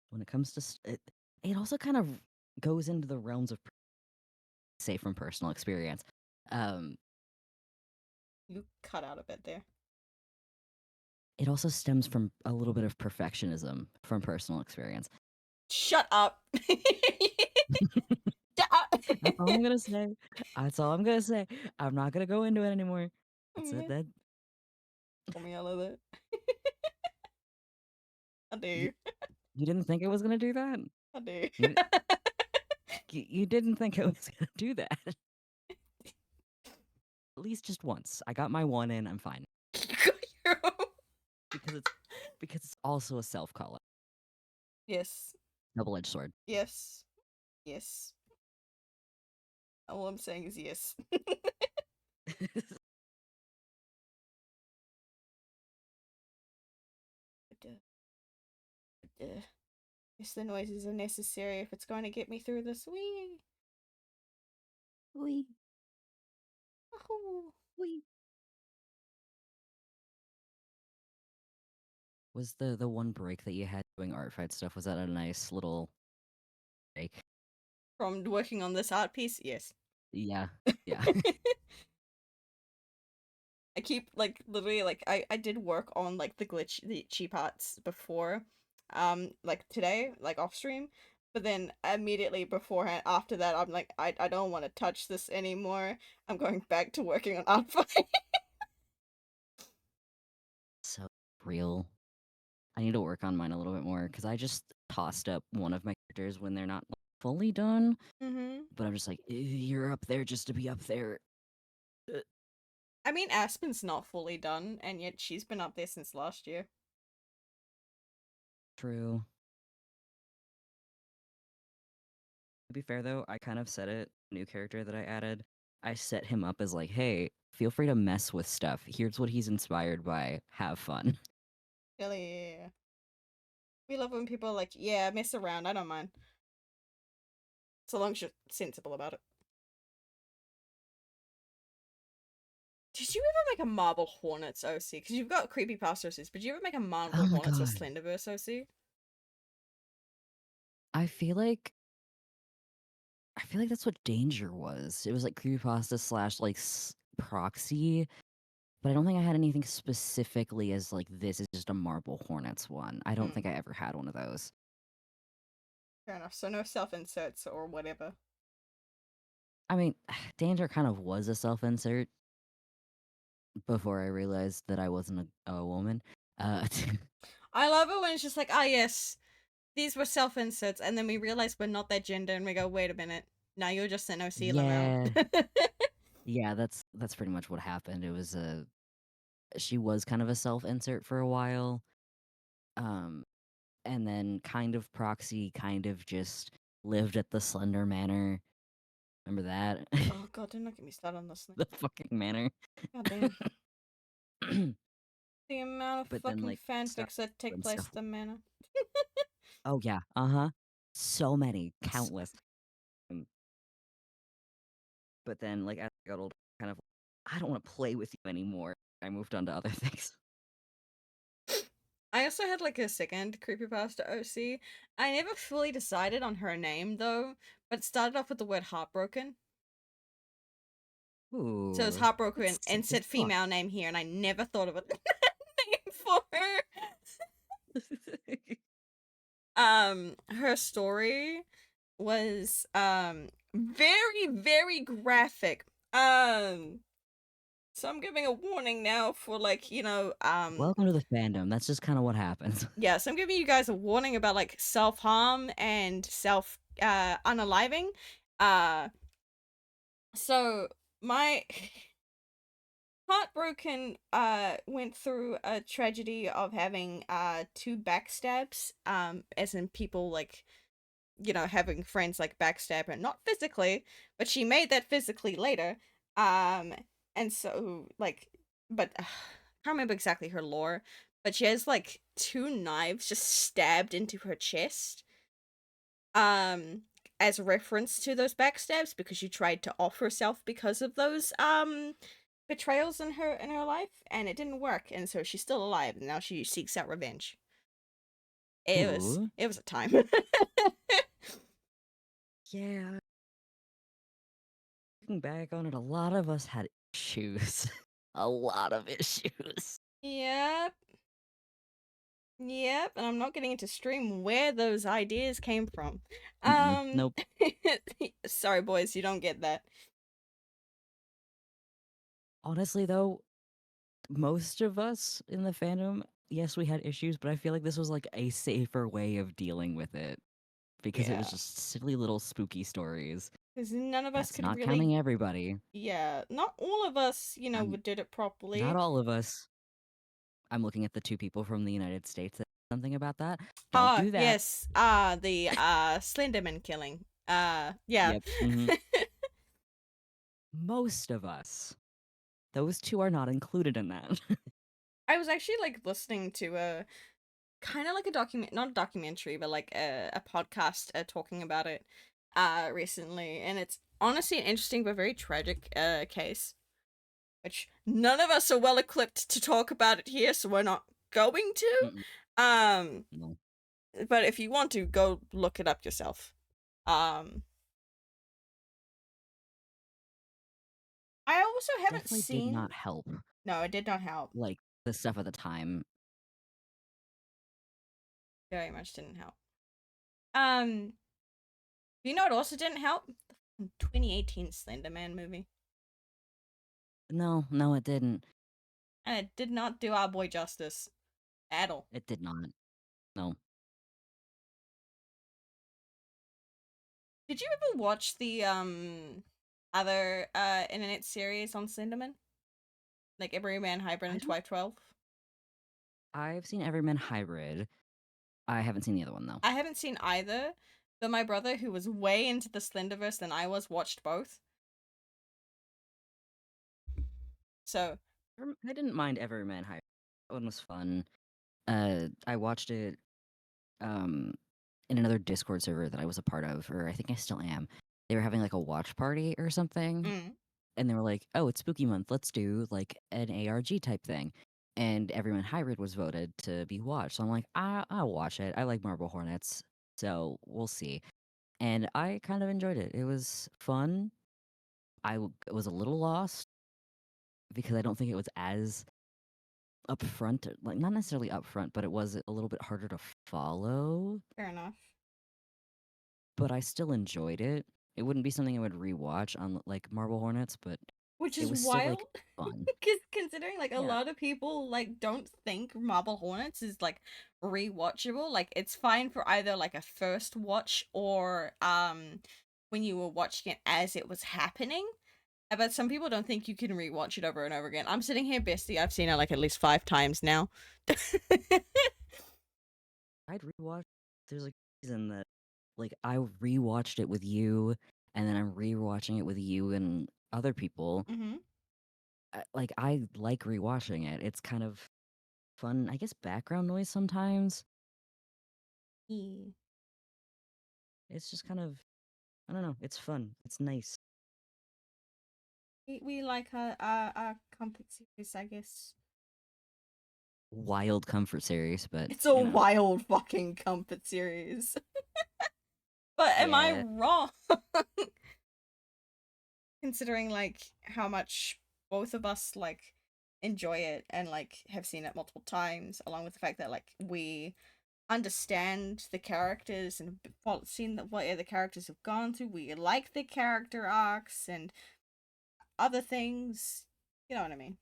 When it comes to it also kind of goes into the realms of say from personal experience. Um, You cut out a bit there. it also stems from a little bit of perfectionism from personal experience. Shut up. Shut up. That's all I'm gonna say. That's all I'm gonna say. I'm not gonna go into it anymore. That's it. Yeah. That Call me out of that. I you, do. You didn't think it was gonna do that? I do. You, you didn't think it was gonna do that. At least just once. I got my one in, I'm fine. Because it's also a self call out. Yes. Double-edged sword. Yes. Yes. All I'm saying is yes. Yes, the noises are necessary if it's going to get me through this. Wee. Wee, Oh. wee. Was the one break that you had doing art fight stuff, was that a nice little break? From working on this art piece, yes. Yeah. Yeah. I keep like literally like I did work on like the cheap parts before like today like off stream, but then immediately beforehand after that I'm like I don't want to touch this anymore. I'm going back to working on art fight. So real. I need to work on mine a little bit more because I just tossed up one of my characters when they're not fully done. Mhm. But I'm just like, you're up there just to be up there. Uh, I mean Aspen's not fully done and yet she's been up there since last year. True. To be fair though, I kind of set it, new character that I added. I set him up as like, hey, feel free to mess with stuff. Here's what he's inspired by. Have fun. Really, yeah. We love when people are like, yeah, mess around, I don't mind. So long as you're sensible about it. Did you ever make a Marble Hornets OC? Because you've got creepypasta OCs, but did you ever make a Oh Marble my Hornets or god. Slenderverse OC? I feel like that's what Danger was. It was like creepypasta slash like proxy, but I don't think I had anything specifically as like this is just a Marble Hornets one. I don't Hmm, think I ever had one of those. fair enough. So no self-inserts or whatever. I mean, Danger kind of was a self insert before I realized that I wasn't a woman. Uh, I love it when it's just like, ah, yes, these were self-inserts, and then we realize we're not that gender, and we go, wait a minute, now you're just an OC Lamel. yeah, yeah, that's pretty much what happened. It was a she was kind of a self insert for a while. Um, and then kind of proxy, kind of just lived at the Slender Manor. Remember that? Oh god, do not get me started on this thing. The fucking manor. God damn. The amount of But then fucking like stuff fanfics that take and place stuff. at the manor. Oh yeah, so many, countless. Um, But then like as I got older, kind of, I don't want to play with you anymore. I moved on to other things. I also had like a second creepypasta OC. I never fully decided on her name though, but it started off with the word heartbroken. So it was Ooh, heartbroken that's and sick as said fuck. female name here, and I never thought of a name for her. Her story was very, very graphic. So I'm giving a warning now for like, Welcome to the fandom. That's just kind of what happens. yeah, so I'm giving you guys a warning about like self-harm and self unaliving. Uh so my Heartbroken went through a tragedy of having two backstabs, as in people like, having friends like backstab her, not physically, but she made that physically later. Um and so like, but I can't remember exactly her lore, but she has like two knives just stabbed into her chest. Um as a reference to those backstabs because she tried to off herself because of those betrayals in her life, and it didn't work, and so she's still alive and now she seeks out revenge. Ooh, It was a time. yeah. Looking back on it, a lot of us had issues. A lot of issues. Yep. Yep, and I'm not getting into stream where those ideas came from. Um Nope. sorry boys, you don't get that. Honestly, though, most of us in the fandom yes, we had issues, but I feel like this was like a safer way of dealing with it because it was Yeah, just silly little spooky stories. because none of us That's could not really. counting everybody. Yeah, not all of us, I'm did it not properly. all of us. I'm looking at the two people from the United States that said something about that. Don't Ah, do that. yes. The Slenderman killing. Yeah. Yep. Most of us. Those two are not included in that. I was actually like listening to a kind of like a document, not a documentary, but like a podcast talking about it recently, and it's honestly an interesting but very tragic case, which none of us are well equipped to talk about it here, so we're not going to. Mm-mm, Um, no. but if you want to, go look it up yourself. Um, I also haven't Definitely did seen. not help. No, it did not help. Like the stuff at the time. Very much didn't help. Um, you know what also didn't help? The 2018 Slender Man movie. No, no, it didn't. And it did not do our boy justice at all. It did not. No. Did you ever watch the other internet series on Slenderman? Like Everyman Hybrid I and don't. 1212? I've seen Everyman Hybrid. I haven't seen the other one though. I haven't seen either, but my brother, who was way into the Slenderverse than I was, watched both. So, I didn't mind Everyman Hybrid. That one was fun. I watched it um in another Discord server that I was a part of, or I think I still am. They were having like a watch party or something, mm, and they were like, "Oh, it's spooky month. Let's do like an ARG type thing." And Everyman Hybrid was voted to be watched. So I'm like, I'll watch it. I like Marble Hornets, so we'll see. And I kind of enjoyed it. It was fun. Was a little lost because I don't think it was as upfront, like not necessarily upfront, but it was a little bit harder to follow. fair enough. But I still enjoyed it. It wouldn't be something I would rewatch on like Marble Hornets, but Which it is was still wild, like fun. because considering like a Yeah, lot of people like don't think Marble Hornets is like rewatchable. Like it's fine for either like a first watch or when you were watching it as it was happening. But some people don't think you can rewatch it over and over again. I'm sitting here, bestie. I've seen it like at least 5 times now. I'd rewatch. There's like a reason that like I rewatched it with you, and then I'm rewatching it with you and other people. Mm-hmm. Like I like rewatching it. It's kind of fun, I guess, background noise sometimes. Yeah. It's just kind of, I don't know. It's fun. It's nice. We like our comfort series, I guess. Wild comfort series, but It's a wild fucking comfort series. But am I yeah. wrong? Considering like how much both of us like enjoy it and like have seen it multiple times, along with the fact that like we understand the characters and seen what the characters have gone through. We like the character arcs and other things. You know what I mean?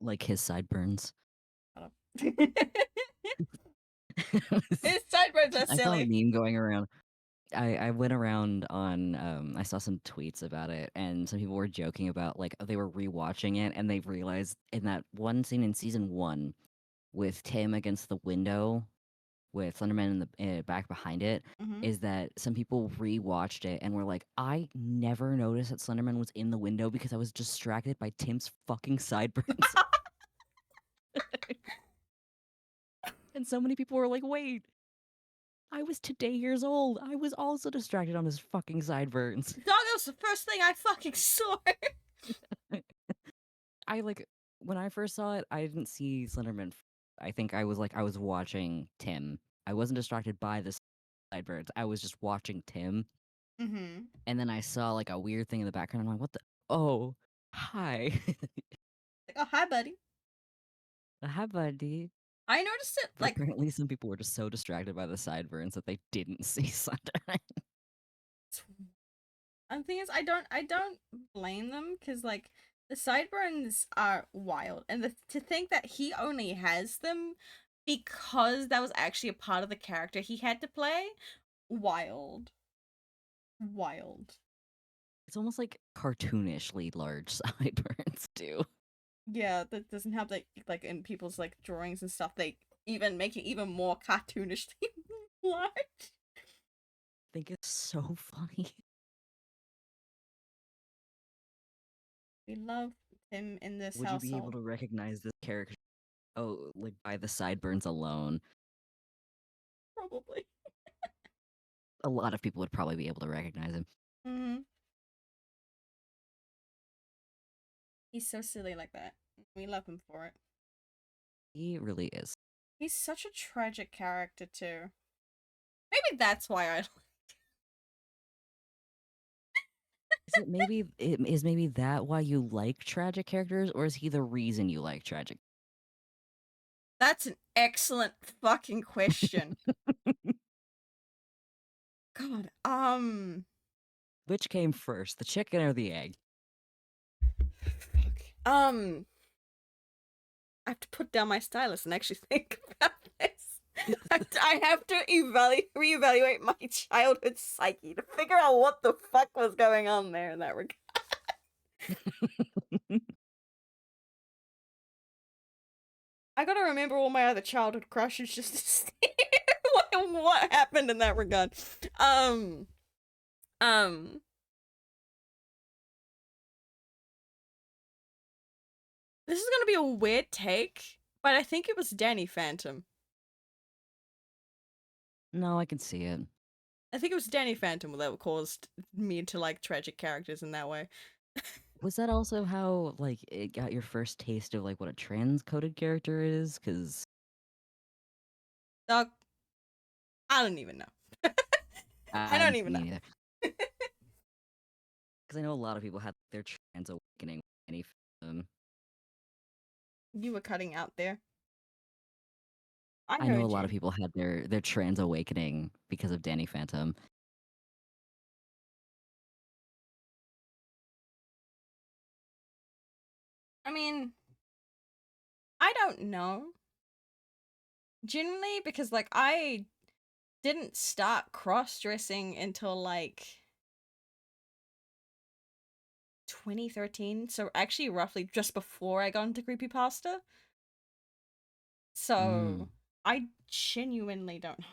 Like his sideburns. Shut up. His sideburns are I saw a silly. meme going around. I went around on I saw some tweets about it, and some people were joking about like they were rewatching it and they realized in that one scene in season 1 with Tim against the window with Slenderman in the back behind it Mm-hmm. is that some people rewatched it and were like, I never noticed that Slenderman was in the window because I was distracted by Tim's fucking sideburns. And so many people were like, wait, I was today years old. I was also distracted on his fucking sideburns. Dog, that was the first thing I fucking saw. I like when I first saw it, I didn't see Slenderman. I think I was like I was watching Tim. I wasn't distracted by the sideburns. I was just watching Tim, Mm-hmm. and then I saw like a weird thing in the background. I'm like, what the? Oh, hi, Like, oh hi, buddy. hi, buddy. I noticed it But like apparently, some people were just so distracted by the sideburns that they didn't see Slenderman. and the thing is, I don't blame them because like The sideburns are wild, and to think that he only has them because that was actually a part of the character he had to play. Wild. Wild. It's almost like cartoonishly large sideburns too. Yeah, that doesn't have like in people's like drawings and stuff. They even make it even more cartoonishly large. I think it's so funny. We love him in this Would you be able household. to recognize this character? Oh, like by the sideburns alone. Probably. A lot of people would probably be able to recognize him. Hmm. He's so silly like that. We love him for it. He really is. He's such a tragic character too. Maybe that's why I. Is maybe that why you like tragic characters, or is he the reason you like tragic? That's an excellent fucking question. God. Which came first, the chicken or the egg? Fuck. I have to put down my stylus and actually think about this. I have to reevaluate my childhood psyche to figure out what the fuck was going on there in that regard. I gotta remember all my other childhood crushes just to see what happened in that regard. Um, um, this is gonna be a weird take, but I think it was Danny Phantom. No, I can see it. I think it was Danny Phantom that caused me to like tragic characters in that way. Was that also how like it got your first taste of like what a trans-coded character is? Because Dog, I don't even know. I don't even me know. neither. Because I know a lot of people had their trans awakening with any film. You were cutting out there. I I know a heard lot of you. people had their trans awakening because of Danny Phantom. I mean, I don't know. Generally, because like I didn't start cross dressing until like 2013. So actually, roughly just before I got into creepypasta. Mm. So I genuinely don't know.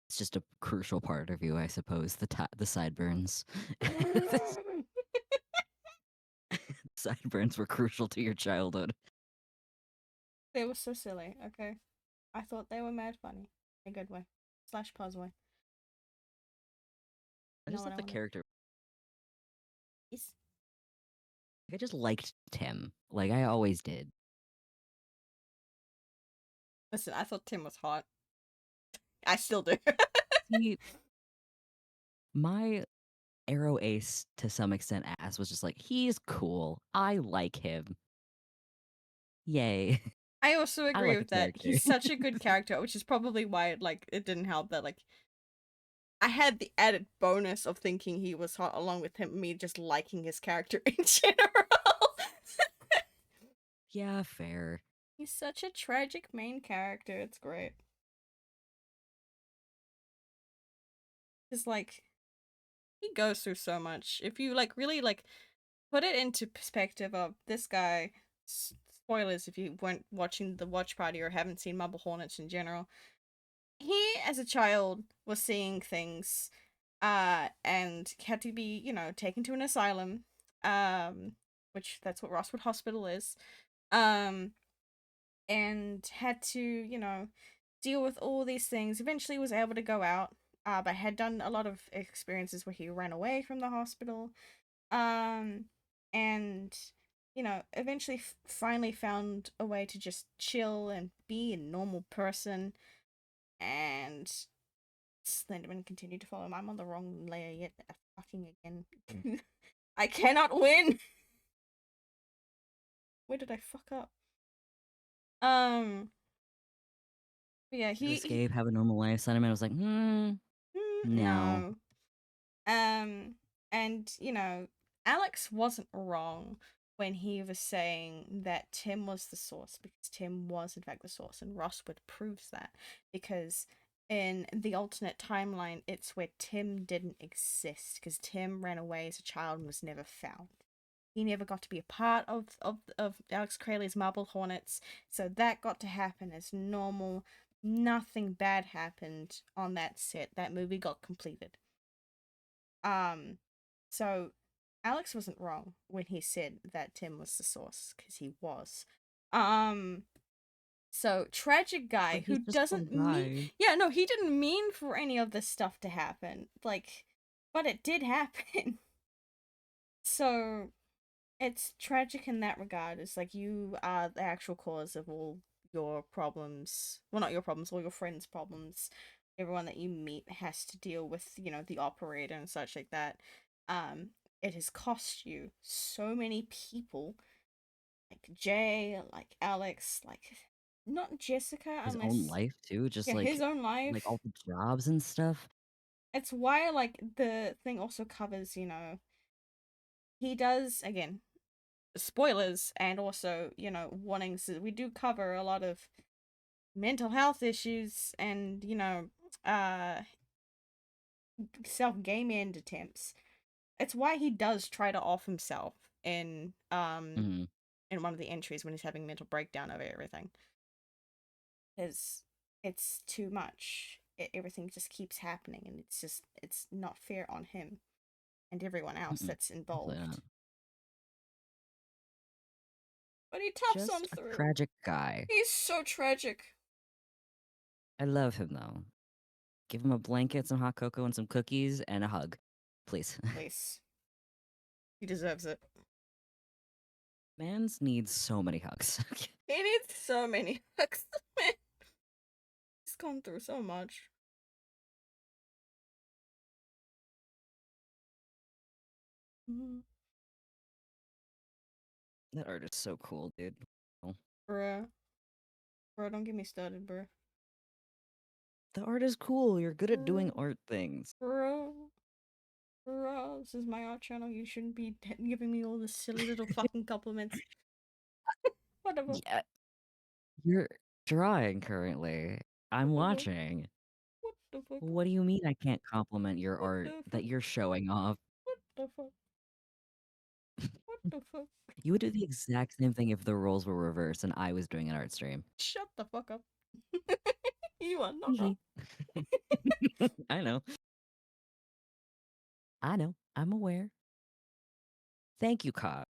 It's just a crucial part of you, I suppose. The sideburns. The sideburns were crucial to your childhood. They were so silly. Okay, I thought they were mad funny, in a good way, slash pause way. I You know just what love I the want to? character. Yes. I just liked Tim. Like I always did. Listen, I thought Tim was hot. I still do. He, my Arrow Ace to some extent ass was just like, he's cool. I like him. Yay. I also I agree like a with that. character. He's such a good character, which is probably why like it didn't help that like I had the added bonus of thinking he was hot along with him me just liking his character in general. Yeah, fair. He's such a tragic main character. It's great. Cuz like he goes through so much. If you like really like put it into perspective of this guy spoilers if you weren't watching the watch party or haven't seen Marble Hornets in general. He as a child was seeing things and had to be, you know, taken to an asylum, um which that's what Rosswood Hospital is. Um and had to, you know, deal with all these things. Eventually was able to go out, but had done a lot of experiences where he ran away from the hospital. Um and you know, eventually finally found a way to just chill and be a normal person. And Slenderman continued to follow him. I'm on the wrong layer yet. Fucking again. I cannot win. Where did I fuck up? Um. Yeah. Escape, have a normal life. Sentiment was like, hmm. No. No. Um, and Alex wasn't wrong when he was saying that Tim was the source, because Tim was in fact the source, and Rosswood proves that, because in the alternate timeline, it's where Tim didn't exist because Tim ran away as a child and was never found. He never got to be a part of Alex Crayley's Marble Hornets, so that got to happen as normal. Nothing bad happened on that set. That movie got completed. Um, so Alex wasn't wrong when he said that Tim was the source, because he was. Um, so tragic But guy he's who just some doesn't mean, guy. yeah, no, he didn't mean for any of this stuff to happen. Like, but it did happen. So it's tragic in that regard. It's like you are the actual cause of all your problems. Well, not your problems, all your friends' problems. Everyone that you meet has to deal with, the operator and such like that. Um, it has cost you so many people, like Jay, like Alex, like not Jessica, His own unless, life too, just yeah, his own like life. all the jobs and stuff. It's why, like, the thing also covers, he does, again, spoilers, and also, warnings. We do cover a lot of mental health issues and, uh, self game end attempts. It's why he does try to off himself Mhm. in one of the entries when he's having mental breakdown over everything. Because it's too much. Everything just keeps happening, and it's not fair on him and everyone else Mm-mm. that's Definitely not. involved. But he toughs on Just a through. tragic guy. He's so tragic. I love him though. Give him a blanket, some hot cocoa, and some cookies, and a hug, please. Please. He deserves it. Mans needs so many hugs. He needs so many hugs. Man, he's gone through so much. Mhm. That art is so cool, dude. Oh. Bruh. Bruh, don't get me started, bruh. The art is cool. You're good at doing Bruh. art things. Bruh. Bruh. This is my art channel. You shouldn't be giving me all the silly little fucking compliments. Whatever. Yeah, you're drawing currently. I'm Whatever. watching. What the fuck? What do you mean I can't compliment your What art the fuck? that you're showing off? What the fuck? What the fuck? You would do the exact same thing if the roles were reversed and I was doing an art stream. Shut the fuck up. You are not wrong. Hee I know. I know. I'm aware. Thank you, Ka.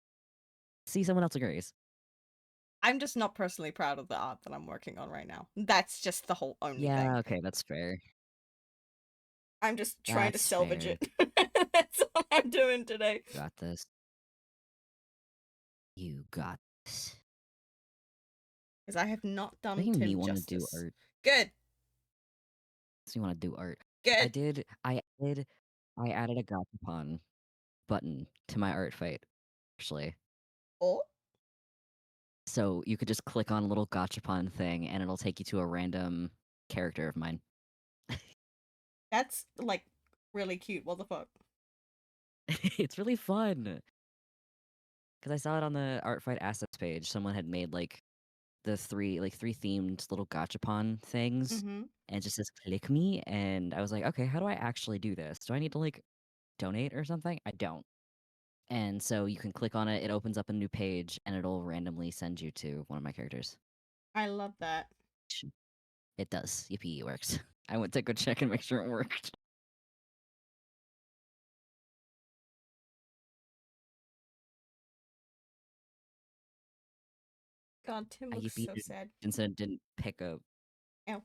See, someone else agrees. I'm just not personally proud of the art that I'm working on right now. That's just the whole only thing. Yeah, okay, that's fair. I'm just trying to That's salvage fair. it. That's all I'm doing today. Got this. You got this. Because I have not done Making me Tim want to do justice. art. Good. Makes me want to do art. I Good. did. I added a gachapon button to my art fight, actually. Oh, So you could just click on a little gachapon thing, and it'll take you to a random character of mine. that's like really cute. What the fuck? It's really fun because I saw it on the art fight assets page. Someone had made the three themed little gachapon things, Mm-hmm. and it just says "click me," and I was like, okay, how do I actually do this? Do I need to donate or something? I don't. And so you can click on it, it opens up a new page, and it'll randomly send you to one of my characters. I love that. It does. Yippee, it works. I went to go check and make sure it worked. God, Tim I looks yippee so sad. and said it didn't pick up. Ow.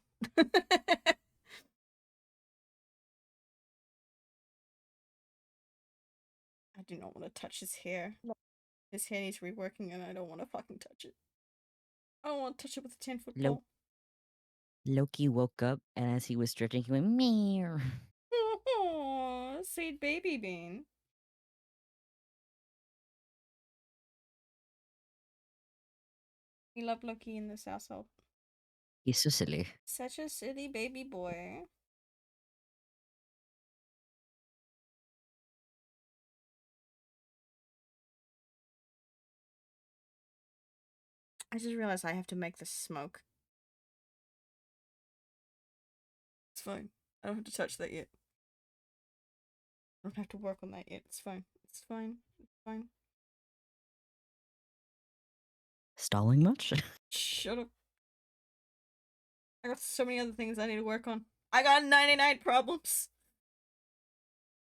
I do not want to touch his hair. His hair needs reworking, and I don't want to fucking touch it. I don't want to touch it with a 10-foot Lo- pole. Loki woke up, and as he was stretching, he went, meow. Oh, sweet baby bean. We love Loki in this household. He's so silly. Such a silly baby boy. I just realized I have to make this smoke. It's fine. I don't have to touch that yet. I don't have to work on that yet. It's fine. It's fine. It's fine. Stalling much? Shut up. I got so many other things I need to work on. I got 99 problems.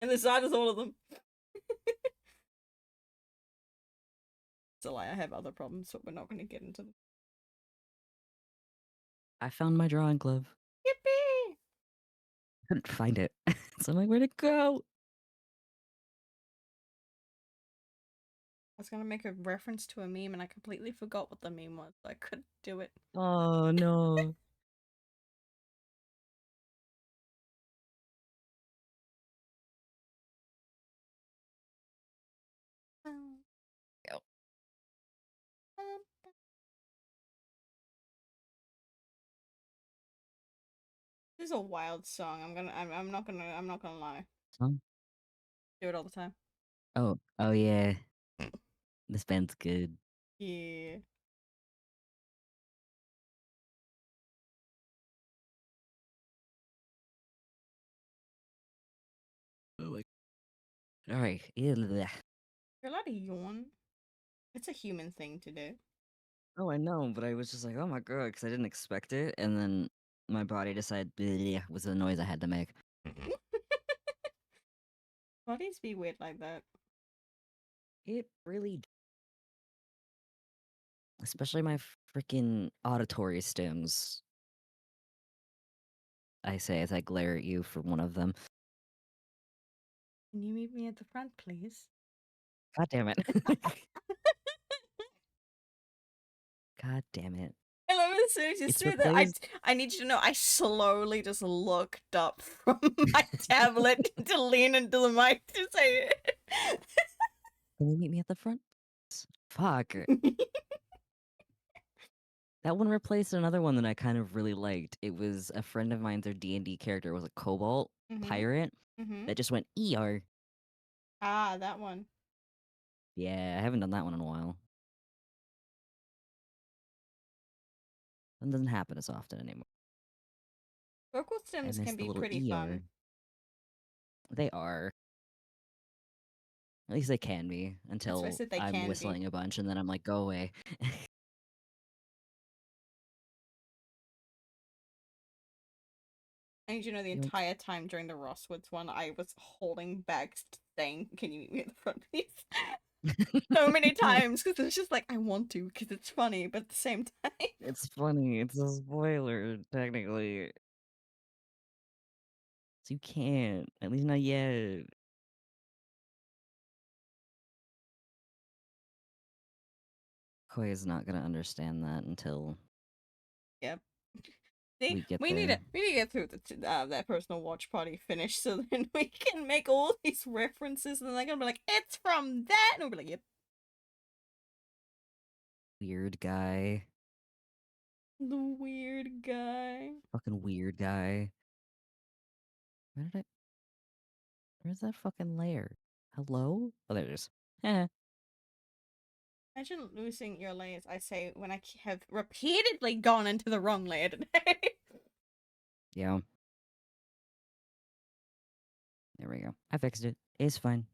And this side is all of them. It's a lie. I have other problems, but we're not going to get into them. I found my drawing glove. Yippee! Couldn't find it. So I'm like, where'd it go? I was going to make a reference to a meme and I completely forgot what the meme was. I couldn't do it. Oh no. Yep. This is a wild song. I'm not gonna lie. Song? Do it all the time. Oh yeah. This band's good. Yeah. Oh my. All right. Yeah. You're allowed to yawn. It's a human thing to do. Oh, I know, but I was just like, oh my god, because I didn't expect it, and then my body decided "Bleh," was the noise I had to make. Bodies be weird like that. It really, especially my freaking auditory stems. I say as I glare at you for one of them. Can you meet me at the front, please? God damn it. God damn it. I love it as soon as you It's say that. replaced. I need you to know I slowly just looked up from my tablet to lean into the mic to say it. Can you meet me at the front? Fuck. That one replaced another one that I kind of really liked. It was a friend of mine's, their D&D character was a kobold Mm-hmm. pirate Mm-hmm. that just went ER. Ah, that one. Yeah, I haven't done that one in a while. That doesn't happen as often anymore. Vocal I stems miss can the be little pretty ER. fun. They are. At least they can be That's why I until said they I'm can be. whistling a bunch and then I'm like, go away. I need you to know the Yoink. entire time during the Rosswoods one, I was holding back saying, "Can you meet me at the front, please?" So many times because it's just like I want to because it's funny, but at the same time, It's funny. It's a spoiler, technically. So you can't. At least not yet. Koi is not gonna understand that until yep. See, we get there. we need to get through that personal watch party finish so then we can make all these references and then they're gonna be like, "It's from that," and we'll be like, "Yep." Weird guy. The weird guy. Fucking weird guy. Where did I? Where's that fucking layer? Hello? Oh, there it is. Eh. Imagine losing your layers. I say when I have repeatedly gone into the wrong layer today. Yeah. There we go. I fixed it. It's fine.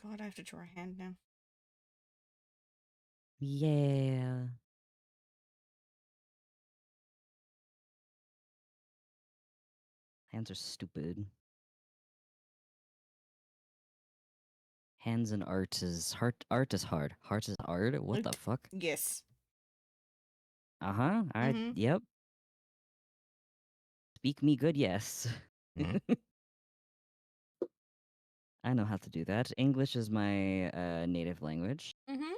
God, I have to draw a hand now. Yeah. Hands are stupid. Hands and art is art is hard. Heart is art? What the fuck? Yes. Uh-huh. Mm-hmm. Yep. Speak me good, yes. I know how to do that. English is my native language. Mm-hmm.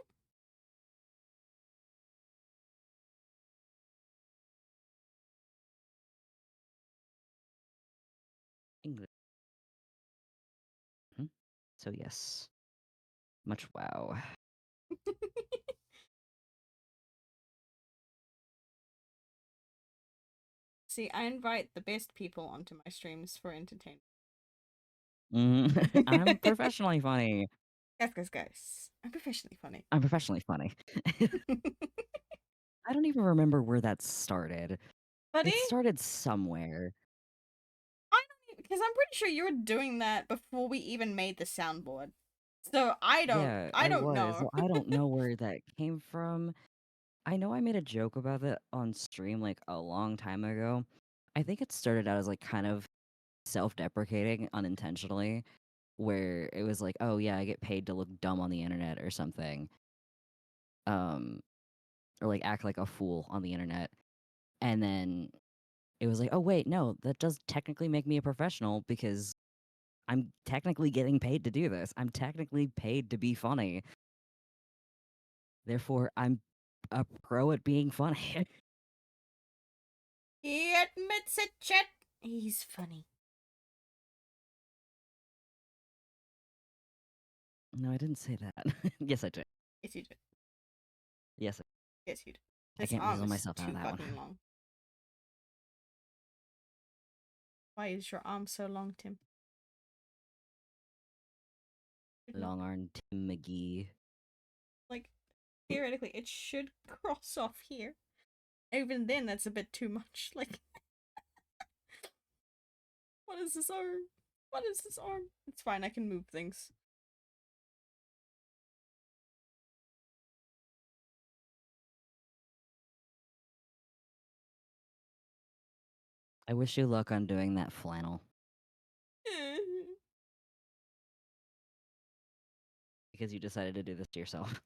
English. Hmm? So yes. Much wow. See, I invite the best people onto my streams for entertainment. I'm professionally funny. Guys. I'm professionally funny. I'm professionally funny. I don't even remember where that started. Buddy, It started somewhere. I don't because I'm pretty sure you were doing that before we even made the soundboard. So Yeah, I I don't was. know. So I don't know where that came from. I know I made a joke about it on stream like a long time ago. I think it started out as like kind of self-deprecating unintentionally, where it was like, "Oh yeah, I get paid to look dumb on the internet or something." Um or like act like a fool on the internet. And then it was like, "Oh wait, no, that does technically make me a professional because I'm technically getting paid to do this. I'm technically paid to be funny. Therefore, I'm a pro at being funny." He admits it, Chet. He's funny. No, I didn't say that. Yes, I did. Yes, you do. Yes, Yes, you do. I This can't arm weasel is myself out too of that one. fucking long. Why is your arm so long, Tim? Should not. Long arm Tim McGee. Like, theoretically, it should cross off here. Even then, that's a bit too much. Like, what is this arm? What is this arm? It's fine, I can move things. I wish you luck on doing that flannel because you decided to do this to yourself.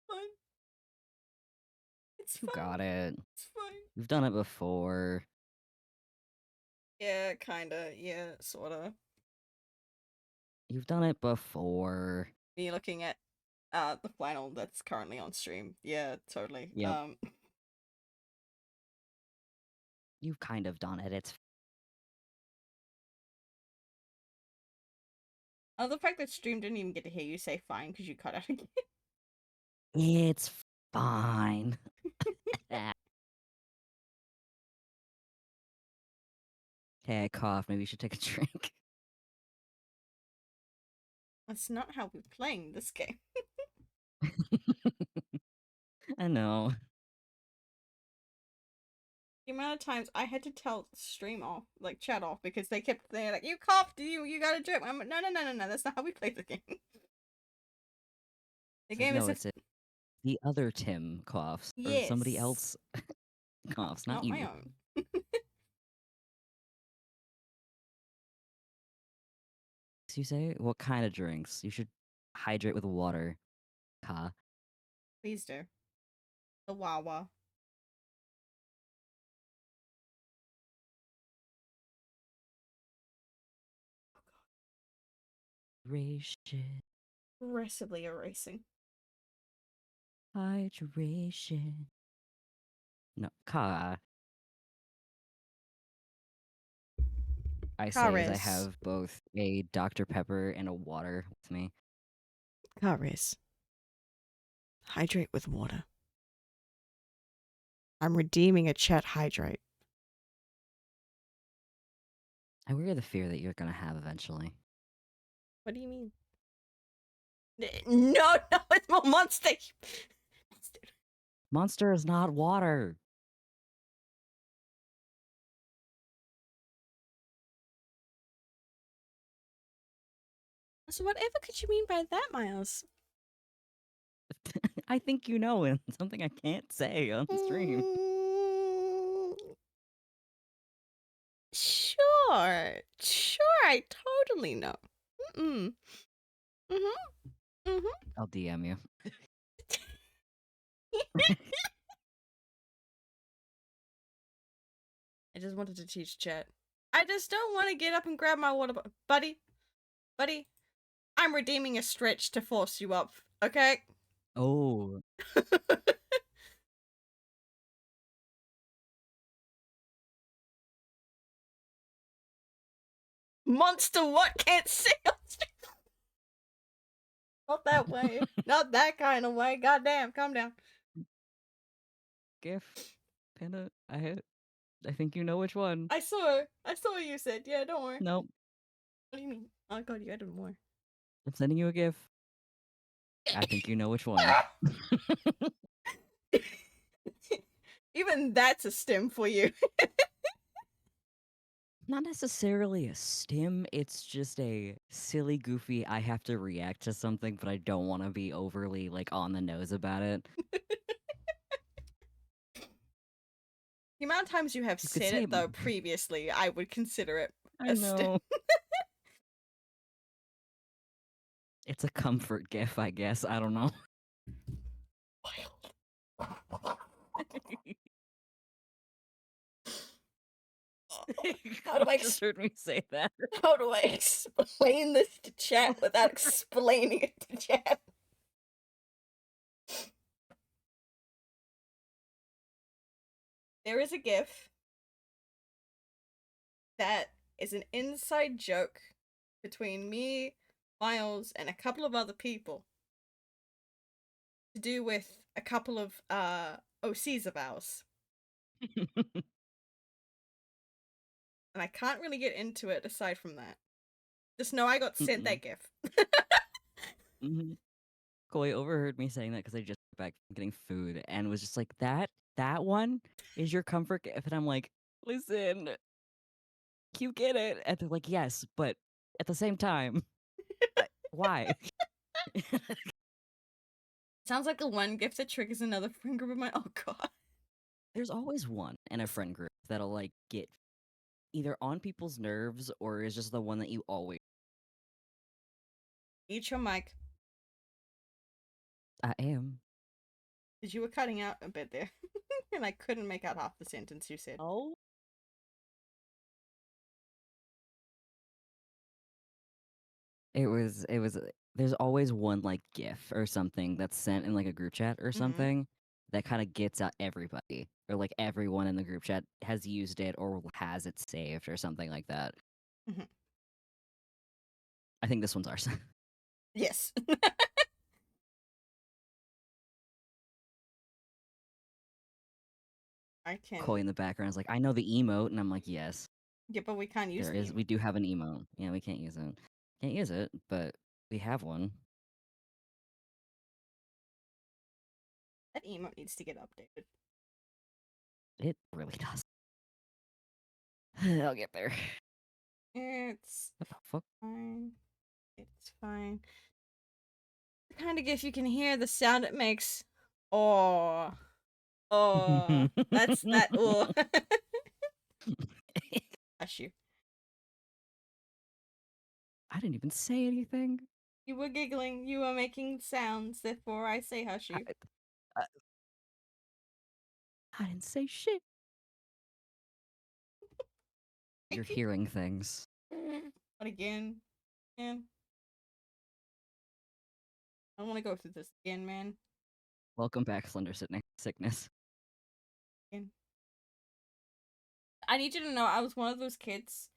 Fine. It's You fine. got it. It's fine. You've done it before. Yeah, kinda. Yeah, sorta. You've done it before. Me looking at the flannel that's currently on stream. Yeah, totally. Yep. You've kind of done it. It's The fact that stream didn't even get to hear you say fine because you cut out again. it's fine. Hey, I coughed. Maybe you should take a drink. That's not how we're playing this game. I know. The amount of times I had to tell stream off, like chat off, because they kept saying like, "You coughed, you got a drip." I'm like, no. That's not how we play the game. The It's like, game is no, if it's the other Tim coughs or somebody yes, else coughs, not not my you. own. You say? What kind of drinks? You should hydrate with water. Ka. Please do. The Wawa. Hydration. Aggressively erasing. Hydration. No, Ka. I say as I Karis. have both a Dr. Pepper and a water with me. Karis. Hydrate with water. I'm redeeming a chat hydrate. I worry the fear that you're gonna have eventually. What do you mean? No, it's more monster. Monster is not water. So whatever could you mean by that, Miles? I think you know, and something I can't say on stream. Mm, sure, I totally know. Mm-mm. Mm-hmm. Mm-hmm. I'll DM you. I just wanted to teach chat. I just don't want to get up and grab my water bottle. Buddy, I'm redeeming a stretch to force you up, okay? Oh, Monster what can't see us. Not that way. Not that kind of way. Goddamn, calm down. GIF. Panda. I hit. I think you know which one. I saw what you said. Yeah, don't worry. Nope. What do you mean? Oh god, you added more. I'm sending you a GIF. I think you know which one. Even that's a stim for you. Not necessarily a stim, it's just a silly, goofy, I have to react to something, but I don't want to be overly, like, on the nose about it. The amount of times you have You could said say, it though previously, I would consider it I a stim. know. It's a comfort GIF, I guess. I don't know. How do I Just heard me say that. how do I explain this to chat without explaining it to chat? There is a GIF that is an inside joke between me, Miles, and a couple of other people to do with a couple of OCs of ours. And I can't really get into it aside from that. Just know I got sent Mm-mm. that GIF. Mm-hmm. Koi overheard me saying that because I just got back from getting food and was just like, that one is your comfort GIF. And I'm like, listen, you get it. And they're like, yes, but at the same time, why? Sounds like the one GIF that triggers another friend group of mine. Oh god. There's always one in a friend group that'll like get either on people's nerves or is just the one that you always. Eat your mic. I am. Because you were cutting out a bit there. And I couldn't make out half the sentence you said. Oh. It was there's always one like GIF or something that's sent in like a group chat or Mm-hmm. something that kind of gets out everybody or like everyone in the group chat has used it or has it saved or something like that. Mm-hmm. I think this one's ours. Yes. I can. Koi in the background is like, I know the emote, and I'm like, yes, Yeah, but we can't use there the is. We do have an emote. Yeah, we can't use it. Can't use it, but we have one. that emote needs to get updated. It really does. I'll get there. It's What the fuck? fine. It's fine. The kind of GIF you can hear the sound it makes. Oh. Oh. That's that. Oh. Hush you. I didn't even say anything. You were giggling. You were making sounds. Therefore, I say hush I, you. I, I didn't say shit. You're hearing things. But again, man, I don't want to go through this again, man. Welcome back, Slender Sickness. Again. I need you to know I was one of those kids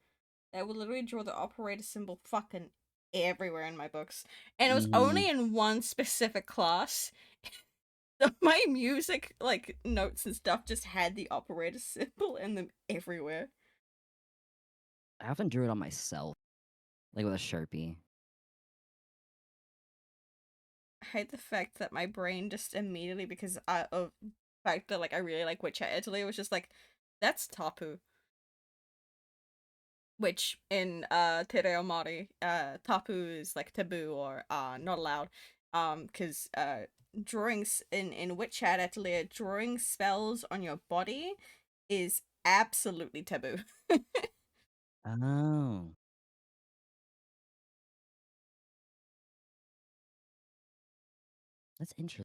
that would literally draw the operator symbol fucking everywhere in my books. And it was Mm-hmm. only in one specific class. So my music, like, notes and stuff just had the operator symbol in them everywhere. I often drew it on myself, like with a Sharpie. I hate the fact that my brain just immediately, because of the fact that, like, I really like Witcher Italy, was just like, that's Tapu. Which in Tereo Mori, tapu is like taboo or not allowed. Because drawings in Witch Hat Atelier, drawing spells on your body is absolutely taboo. Oh, that's interesting.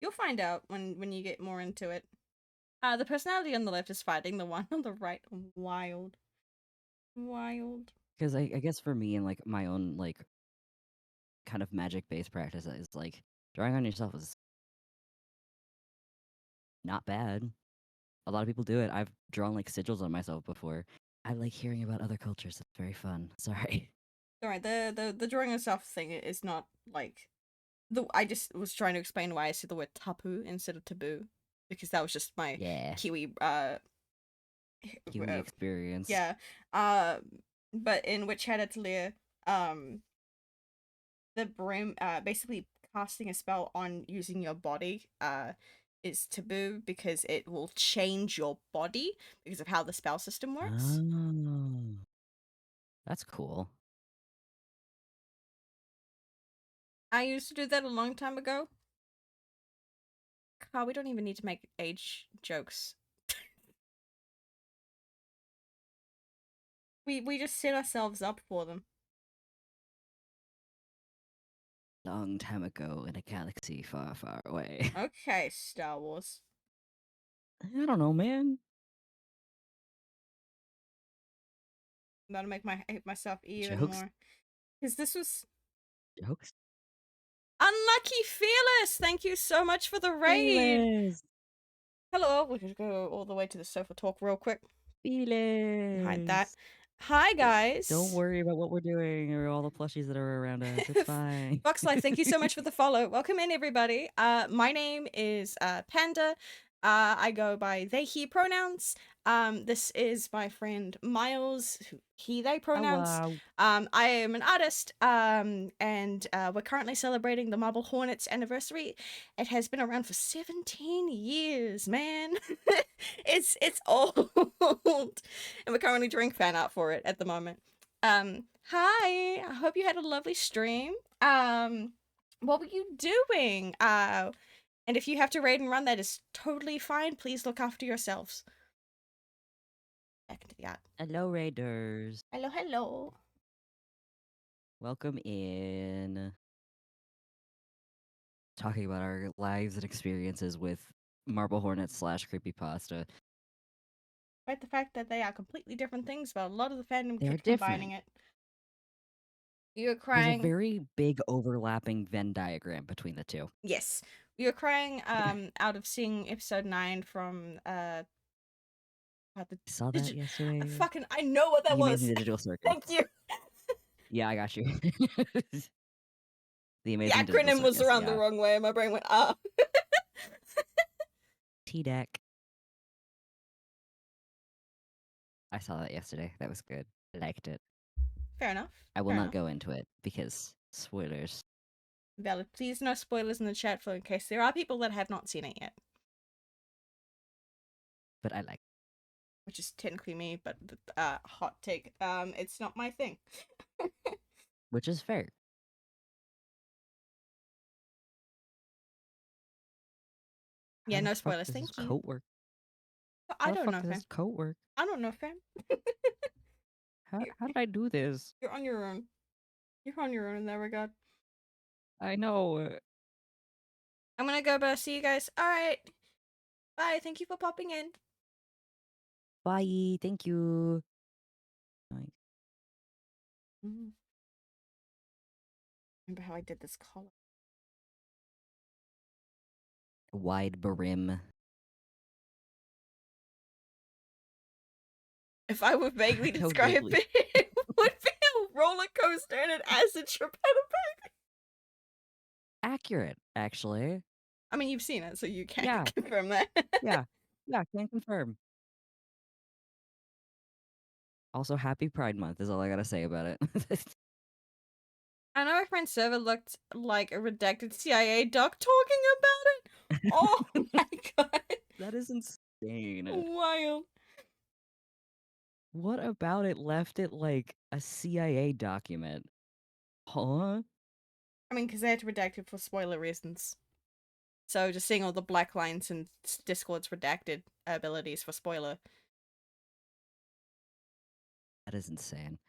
You'll find out when you get more into it. The personality on the left is fighting the one on the right. Wild. Wild. Because I guess for me and like my own like kind of magic based practice is like drawing on yourself is not bad. A lot of people do it. I've drawn like sigils on myself before. I like hearing about other cultures. It's very fun. Sorry. Alright, the drawing yourself thing is not like I just was trying to explain why I said the word tapu instead of taboo, because that was just my Yeah. Kiwi Human experience. Yeah. Um, but in Witch Hat Atelier, um, the brim, basically casting a spell on using your body, is taboo because it will change your body because of how the spell system works. Oh, that's cool. I used to do that a long time ago. God, we don't even need to make age jokes. We just set ourselves up for them. Long time ago in a galaxy far, far away. Okay, Star Wars. I don't know, man. I'm about to make hate myself even Jokes, more. Because this was jokes. Unlucky Fearless! Thank you so much for the raid! Fearless, Hello, we could go all the way to the sofa talk real quick. Hide that. fearless. Hi, Don't guys. worry about what we're doing or all the plushies that are around us. It's fine. Fox Life, thank you so much for the follow. Welcome in, everybody. My name is Panda. I go by they, he pronouns. This is my friend Miles, he, they Oh pronouns. wow. I am an artist, and we're currently celebrating the Marble Hornets anniversary. It has been around for 17 years, man. It's old, and we're currently doing fan art for it at the moment. Hi. I hope you had a lovely stream. What were you doing? And if you have to raid and run, that is totally fine. Please look after yourselves. Back into the art. Hello, Raiders. Hello, hello. Welcome in. Talking about our lives and experiences with Marble Hornets / Creepypasta. Despite the fact that they are completely different things, but a lot of the fandom They're kept combining different. it. You're There's a crying. very big overlapping Venn diagram between the two. Yes. You're crying out of seeing episode 9 from the I saw that yesterday. fucking I know what that The Amazing was. Digital Circus. Thank you. Yeah, I got you. The The Amazing Digital acronym was Circus, around the yeah. wrong way, and my brain went, ah. T-Deck. I saw that yesterday. That was good. I liked it. Fair enough. I will Fair not enough. go into it because spoilers. Valid. Please no spoilers in the chat for in case there are people that have not seen it yet. But I like Which is technically me, but hot take. It's not my thing. which is fair. Yeah, How the no fuck spoilers. does this Thank you. coat work? I How the don't fuck know, does fam. this coat work? I don't know, fam. How did I do this? You're on your own. You're on your own in that regard. I know. I'm gonna go, but see you guys. All right. Bye. Thank you for popping in. Bye. Thank you. Nice. Remember how I did this collar? Wide brim. If I would vaguely How describe vaguely. it, it would be a roller coaster and an acid trip. Accurate, actually. I mean, you've seen it, so you can Yeah. confirm that. Yeah. Yeah, can confirm. Also, happy Pride Month is all I gotta say about it. I know my friend's server looked like a redacted CIA doc talking about it. Oh my god. That is insane. Wild. What about it left it like a CIA document? Huh? I mean, because they had to redact it for spoiler reasons. So just seeing all the black lines and Discord's redacted abilities for spoiler. That is insane.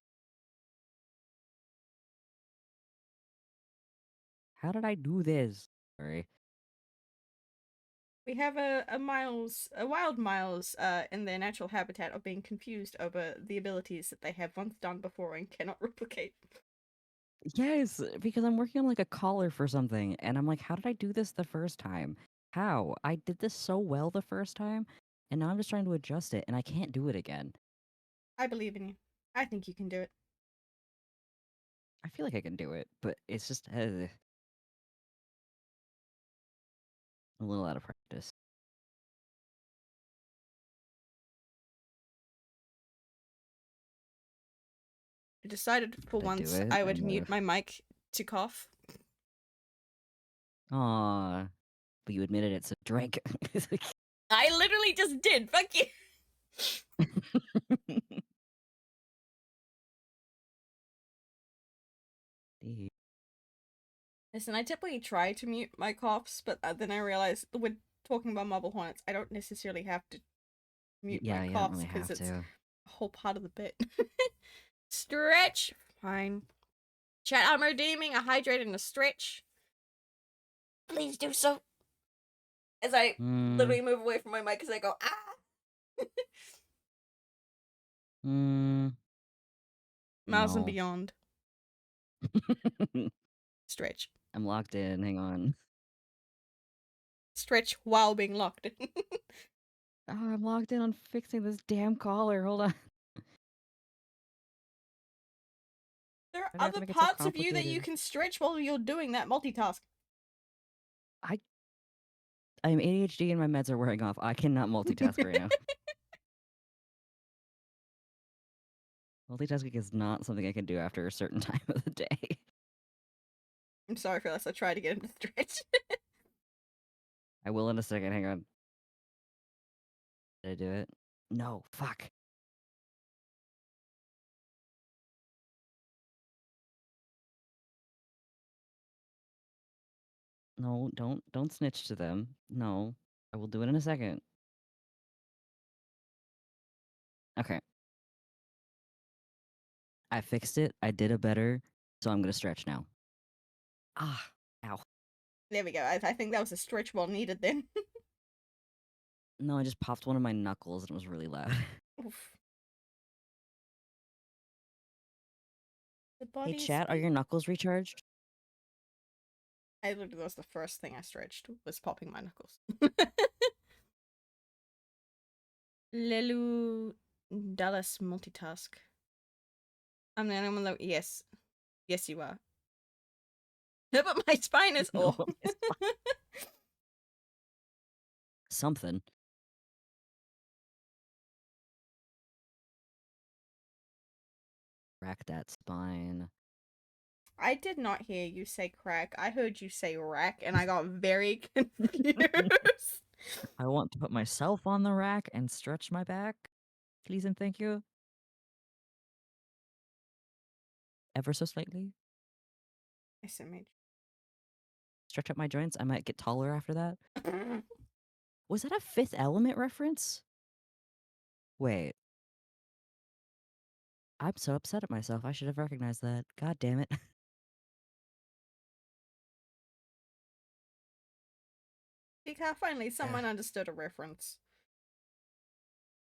How did I do this? Sorry. We have a wild Miles, in their natural habitat of being confused over the abilities that they have once done before and cannot replicate. Yes, because I'm working on like a collar for something, and I'm like, how did I do this the first time? How? I did this so well the first time, and now I'm just trying to adjust it, and I can't do it again. I believe in you. I think you can do it. I feel like I can do it, but it's just a little out of practice. I decided for Gotta do once it. I I would mute move. my mic to cough. Aw, but you admitted it, so drink. It's like- I literally just did. Fuck you. Listen, I typically try to mute my coughs, but then I realized when talking about Marble Hornets, I don't necessarily have to mute my Yeah, you don't coughs really because have it's to. a whole part of the bit. Stretch. Fine. Chat, I'm redeeming a hydrate and a stretch. Please do so. As I Mm, literally move away from my mic because I go, ah! mm, Miles and no. beyond. Stretch. I'm locked in. Hang on. Stretch while being locked in. Oh, I'm locked in on fixing this damn collar. Hold on. There are Why do I have to other make it so parts of you that you complicated? can stretch while you're doing that multitask. I I'm ADHD and my meds are wearing off. I cannot multitask right now. Multitasking is not something I can do after a certain time of the day. I'm sorry for this. I tried to get him to stretch. I will in a second. Hang on. Did I do it? No. Fuck. No, don't snitch to them. No. I will do it in a second. Okay. I fixed it. I did it better. So I'm gonna stretch now. Ah. Ow. There we go. I think that was a stretch well needed then. No, I just popped one of my knuckles and it was really loud. Oof. The Hey body chat, are speak. your knuckles recharged? I literally, that was the first thing I stretched, was popping my knuckles. Lelu Dallas multitask. I'm the only one that, yes. Yes, you are. But my spine is No, all. it's something. Rack that spine. I did not hear you say crack. I heard you say rack, and I got very confused. I want to put myself on the rack and stretch my back. Please and thank you. Ever so slightly. SMH. Stretch out my joints. I might get taller after that. Was that a Fifth Element reference? Wait. I'm so upset at myself. I should have recognized that. God damn it. Finally, someone understood a reference.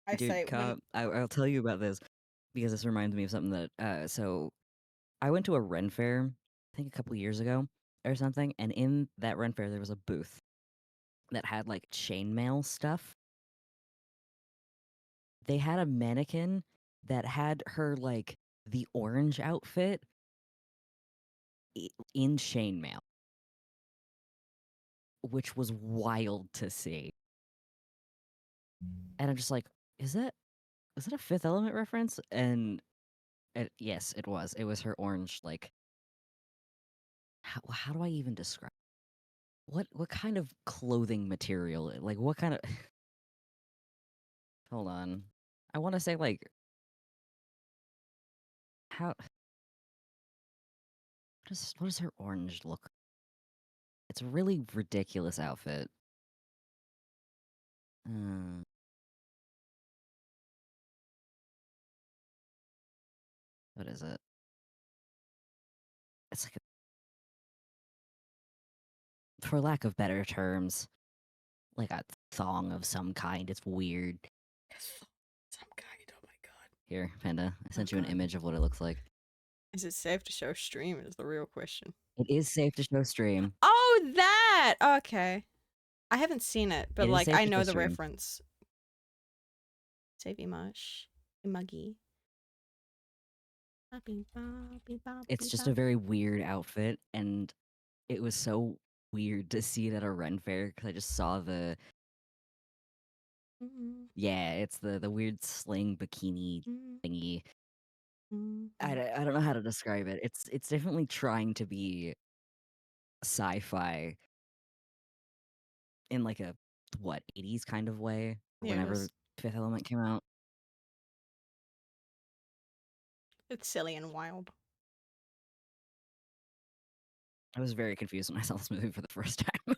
I Dude, say when I'll tell you about this because this reminds me of something that so I went to a Ren fair, I think a couple years ago or something, and in that Ren fair there was a booth that had like chainmail stuff. They had a mannequin that had her like the orange outfit in chainmail, which was wild to see. And I'm just like, is that a Fifth Element reference? And yes, it was. It was her orange like. How do I even describe? What kind of clothing material? Like what kind of? Hold on. I want to say like how what does her orange look? It's a really ridiculous outfit. Uh, what is it? It's like for lack of better terms, like a thong of some kind. It's weird. some kind. Oh my god. Here, Panda, I Oh sent you an god. image of what it looks like. Is it safe to show stream? Is the real question. It is safe to show stream. Oh, that! Okay. I haven't seen it, but It is like safe I to show know the stream. reference. Save Imash. Imagi. It's just a very weird outfit, and it was so weird to see it at a Ren fair because I just saw the yeah, it's the weird sling bikini thingy. Mhm. I don't know how to describe it. It's definitely trying to be sci-fi in like a what 80s kind of way. Yeah, it Whenever is. Fifth Element came out, It's silly and wild. I was very confused when I saw this movie for the first time.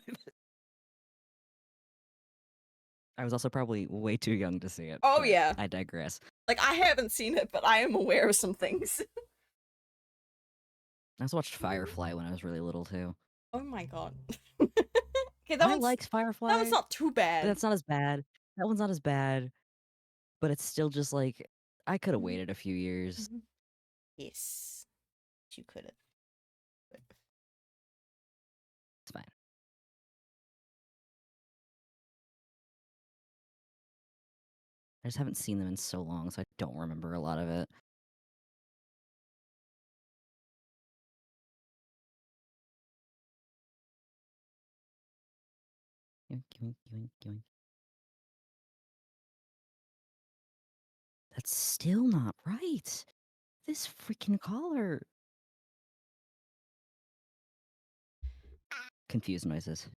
I was also probably way too young to see it, Oh but yeah. I digress. Like I haven't seen it, but I am aware of some things. I also watched Firefly when I was really little too. Oh my god. Okay, I liked that one's Firefly, not too but bad. that's not as bad. That one's not as bad, but it's still just like I could have Mhm, waited a few years. mhm. Yes, you could have. It's fine. I just haven't seen them in so long, so I don't remember a lot of it. Yoink, yoink, yoink, yoink. That's still not right. This freaking collar. Confused noises.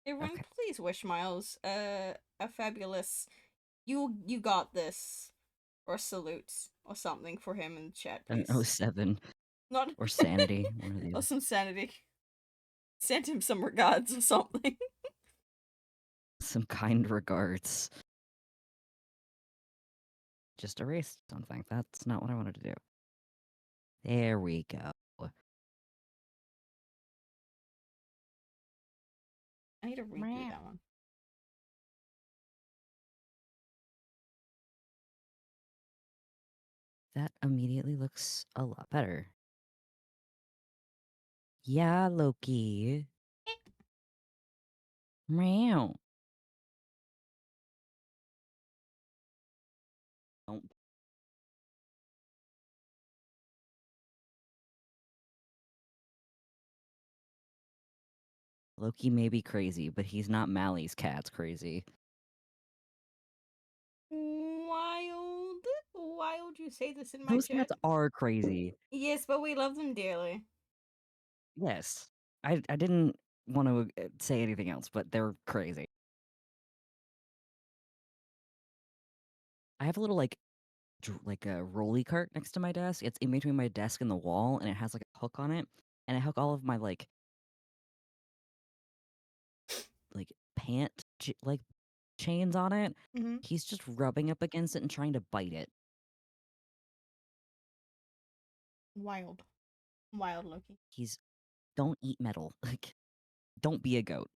Everyone, Okay. please wish Miles a fabulous you got this or salute or something for him in the chat, An please. 07 Not or Sanity, one of or these. some sanity. Send him some regards or something. Some kind regards. Just erased something. That's not what I wanted to do. There we go. I need to redo that one. That immediately looks a lot better. Yeah, Loki. Meow. Don't. Loki may be crazy, but he's not Mally's cat's crazy. Wild. Why would you say this in my Those chat? cats are crazy. Yes, but we love them dearly. Yes. I didn't want to say anything else, but they're crazy. I have a little like a rolly cart next to my desk. It's in between my desk and the wall, and it has like a hook on it, and I hook all of my like like chains on it. Mm-hmm. He's just rubbing up against it and trying to bite it. Wild. Wild Loki. He's don't eat metal. Like don't be a goat.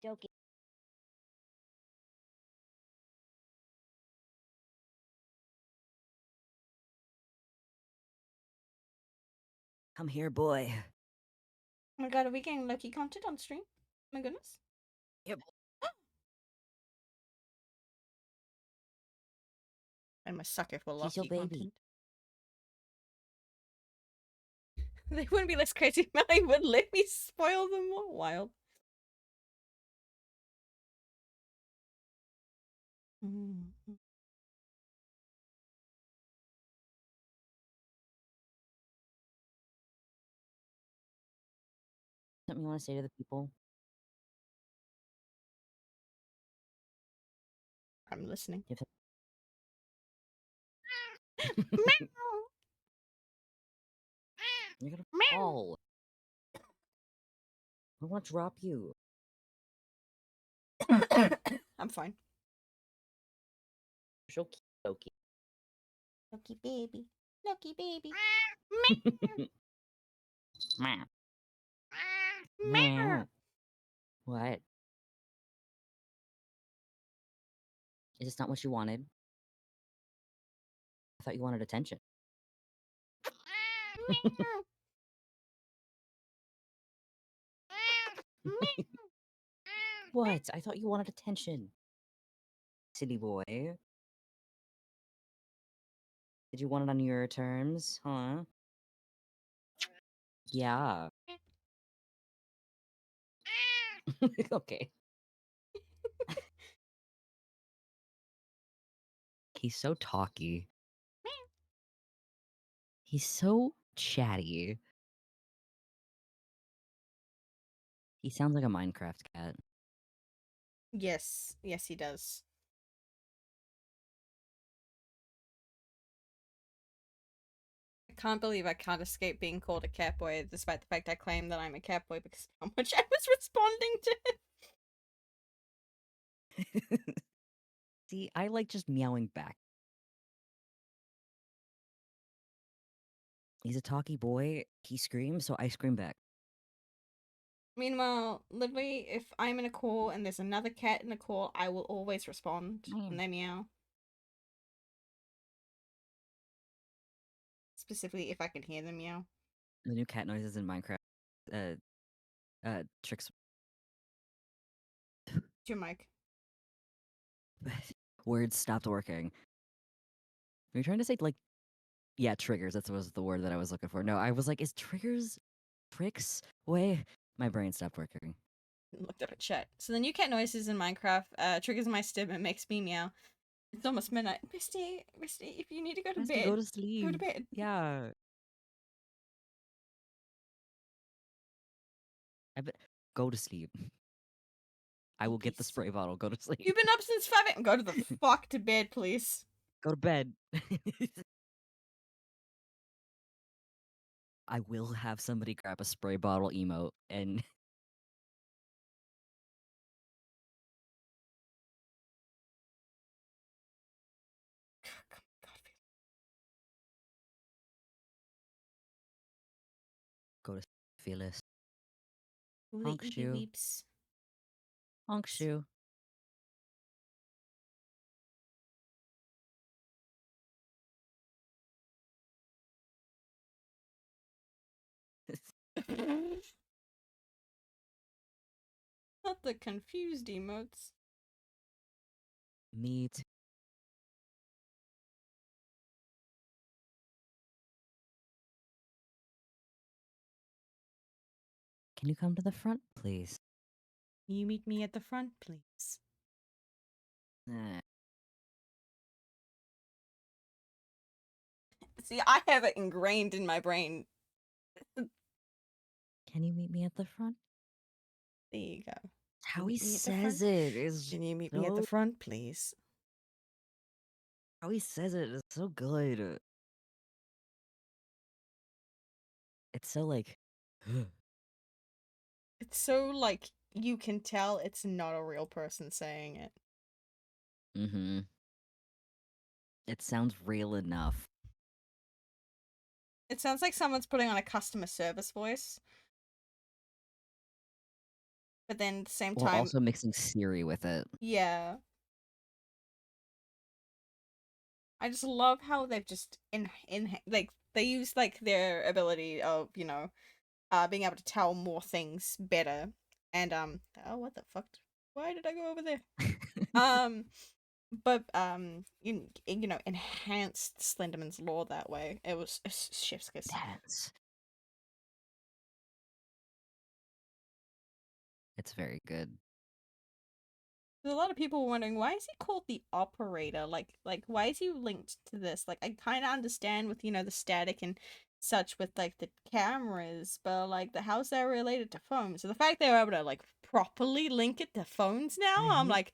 Joking. Come here, boy. Oh my god, are we getting Loki content on stream? My goodness. Yep. I'm a sucker for He's your Loki baby. content. They wouldn't be less crazy if Melly would let me spoil them more. Wild. Mm-hmm. Something you want to say to the people? I'm listening. Give Meow. You're gonna Meow. fall. I want to drop you. I'm fine. So cute, Loki. Loki baby. Loki baby. Meow. Meow. Meow. What? Is this not what you wanted? I thought you wanted attention. Meow. What? I thought you wanted attention. Silly boy. Did you want it on your terms? Huh? Yeah. Okay. He's so talky. He's so chatty. He sounds like a Minecraft cat. Yes, yes, he does. I can't believe I can't escape being called a catboy, despite the fact I claim that I'm a catboy because of how much I was responding to it. See, I like just meowing back. He's a talky boy. He screams, so I scream back. Meanwhile, literally, if I'm in a call and there's another cat in the call, I will always respond when Man. they meow. Specifically, if I can hear them meow. The new cat noises in Minecraft tricks To your mic. words stopped working. Are you trying to say like yeah, triggers, that was the word that I was looking for. No, I was like, is triggers tricks? Way my brain stopped working. Looked up at chat. So the new cat noises in Minecraft triggers my stim and makes me meow. It's almost midnight. Misty, if you need to go to Has to bed, go to go to sleep. bed. Yeah. I bet go to sleep. I You will get the piece. spray bottle. Go to sleep. You've been up since 5 a.m. Go to the fuck to bed, please. Go to bed. I will have somebody grab a spray bottle emote and God, go to Fearless. ooh, the Honk eepy shoe. weeps. Honk shoe. Not the confused emotes. Meat. Can you come to the front, please? You meet me at the front, please. Eh. See, I have it ingrained in my brain. Can you meet me at the front? There you go. You How he meet me at the front. says it is Can you meet me at the so. front, please? How he says it is so good. It's so like. It's so like you can tell it's not a real person saying it. Mm-hmm. It sounds real enough. It sounds like someone's putting on a customer service voice. But then at the same While time, also mixing Siri with it. yeah. I just love how they've just in like they use like their ability of, being able to tell more things better. And oh, what the fuck? Why did I go over there? Um but enhanced Slenderman's lore that way. It was chef's kiss. Dance. It's very good. There's a lot of people wondering, why is he called the operator? Like why is he linked to this? Like I kind of understand with the static and such with like the cameras, but like how's that related to phones? So the fact they were able to like properly link it to phones now, I I'm hate like,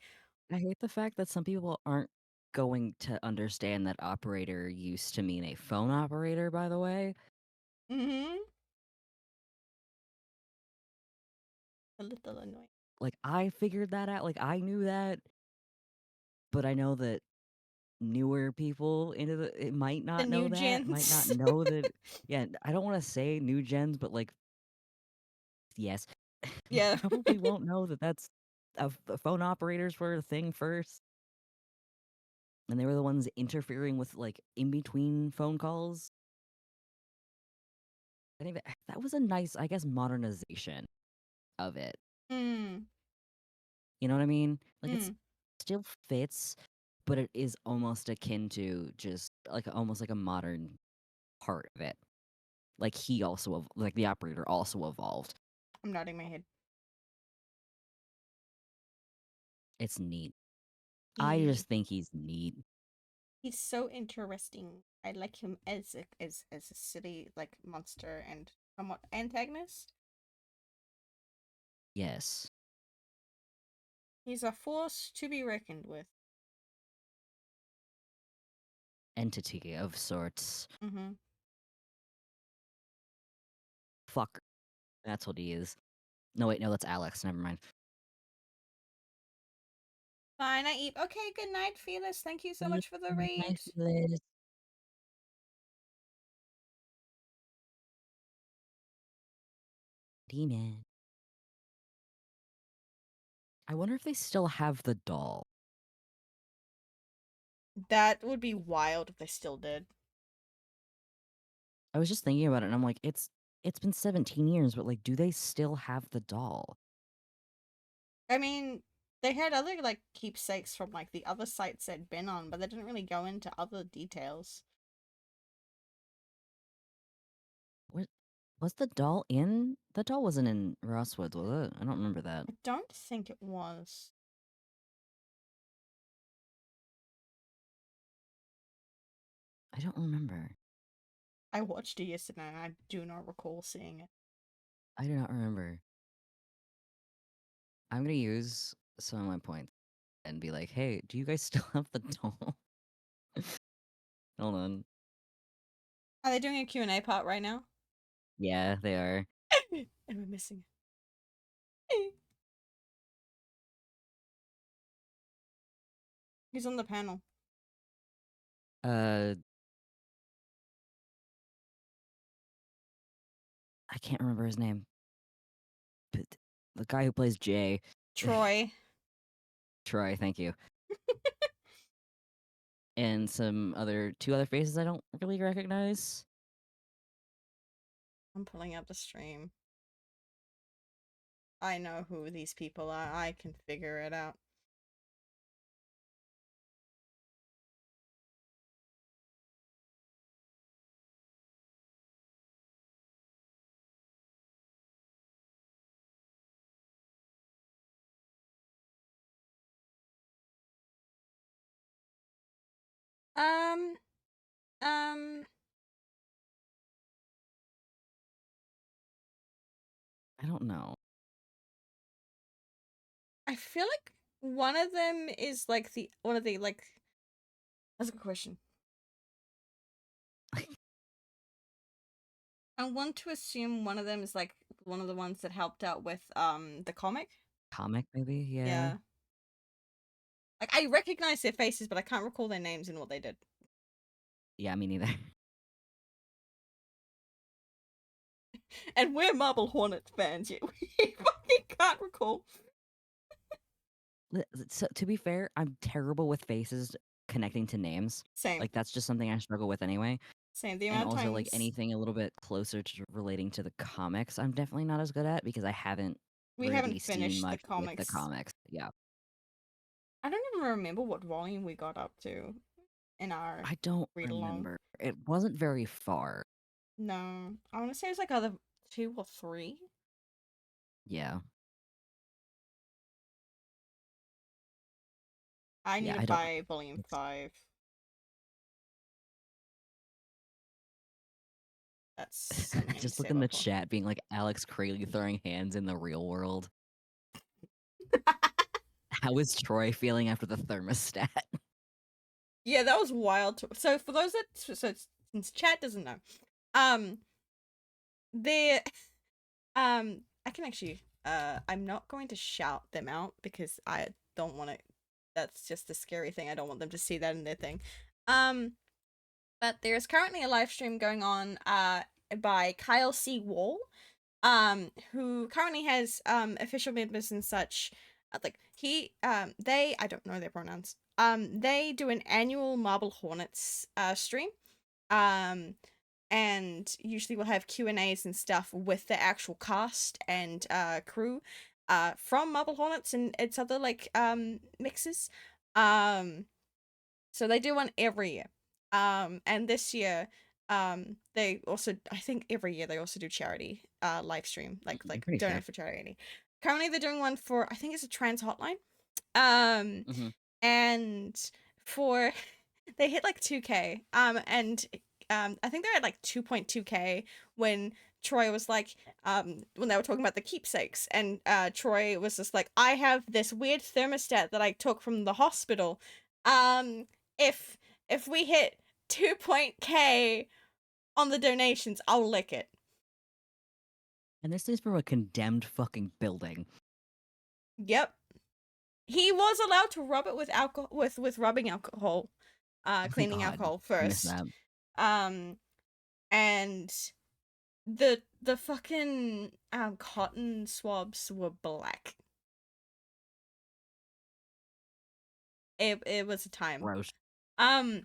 I hate the fact that some people aren't going to understand that operator used to mean a phone operator, by the way. mm-hmm, a little annoying. Like I figured that out. Like I knew that, but I know that newer people into it might The not know new that, might not gens. know that. Yeah, I don't want to say new gens, but like yes, Yeah. probably won't know that that's phone operators were a thing first, and they were the ones interfering with like in between phone calls. I think that was a nice, I guess, modernization of it. Mm. You know what I mean? Like it's Mm. still fits, but it is almost akin to just like almost like a modern part of it. Like he also like the operator also evolved. I'm nodding my head. It's neat. I Yeah. just think he's neat. He's so interesting. I like him as a silly like monster and somewhat antagonist. Yes. He's a force to be reckoned with. Entity of sorts. Mm-hmm. Fuck. That's what he is. No, wait, no, that's Alex. Never mind. Fine, I eat. Okay, good night, Fearless. Thank you so much for the raid. Nice, Liz. Demon. I wonder if they still have the doll. That would be wild if they still did. I was just thinking about it, and I'm like, it's been 17 years, but like, do they still have the doll? I mean, they had other like keepsakes from like the other sites they'd been on, but they didn't really go into other details. What was the doll in? The doll wasn't in Rosswoods, was it? I don't remember that. I don't think it was. I don't remember. I watched it yesterday and I do not recall seeing it. I do not remember. I'm gonna use some of my points and be like, hey, do you guys still have the doll? Hold on. Are they doing a Q&A part right now? Yeah, they are. And we're missing it. He's on the panel. Uh, I can't remember his name. But the guy who plays Jay. Troy. Troy, thank you. And two other faces I don't really recognize. I'm pulling up the stream. I know who these people are. I can figure it out. Um, um, I don't know. I feel like one of them is like one of the like. That's a good question. I want to assume one of them is like one of the ones that helped out with the comic. Comic, maybe? Yeah. Yeah. Like I recognize their faces, but I can't recall their names and what they did. Yeah, me neither. And we're Marble Hornets fans, yet we fucking can't recall. So, to be fair, I'm terrible with faces connecting to names. Same. Like, that's just something I struggle with anyway. Same. The And amount of also, like, times anything a little bit closer to relating to the comics, I'm definitely not as good at because I haven't we haven't really seen finished the much with the comics. comics. Yeah. I don't even remember what volume we got up to in our I don't read along. remember. It wasn't very far. No, I want to say it was like either 2 or 3. Yeah. I need Yeah, to I don't. buy volume It's 5. That's something I need to just look save in up the for. chat being like Alex Crayley throwing hands in the real world. How is Troy feeling after the thermostat? Yeah, that was wild. So for those that since chat doesn't know, um, there, I can actually, I'm not going to shout them out because I don't want to. That's just a scary thing. I don't want them to see that in their thing. Um, but there is currently a live stream going on, by Kyle C. Wall, who currently has official members and such. Like they, I don't know their pronouns. They do an annual Marble Hornets stream. Um, and usually we'll have Q&As and stuff with the actual cast and crew from Marble Hornets and its other like mixes. Um, so they do one every year. And this year, they also, I think every year they also do charity live stream, I'm like pretty sure. donate for charity. Currently they're doing one for, I think it's a trans hotline. Um Hmm. and for They hit like 2K. And I think they're at like 2.2K when Troy was like, when they were talking about the keepsakes, and Troy was just like, I have this weird thermostat that I took from the hospital. Um, if we hit 2.K on the donations, I'll lick it. And this is from a condemned fucking building. Yep. He was allowed to rub it with alcohol, with rubbing alcohol, Oh, thank cleaning God. alcohol I missed first. that. Um, and the fucking cotton swabs were black. It was a time. Gross. Um,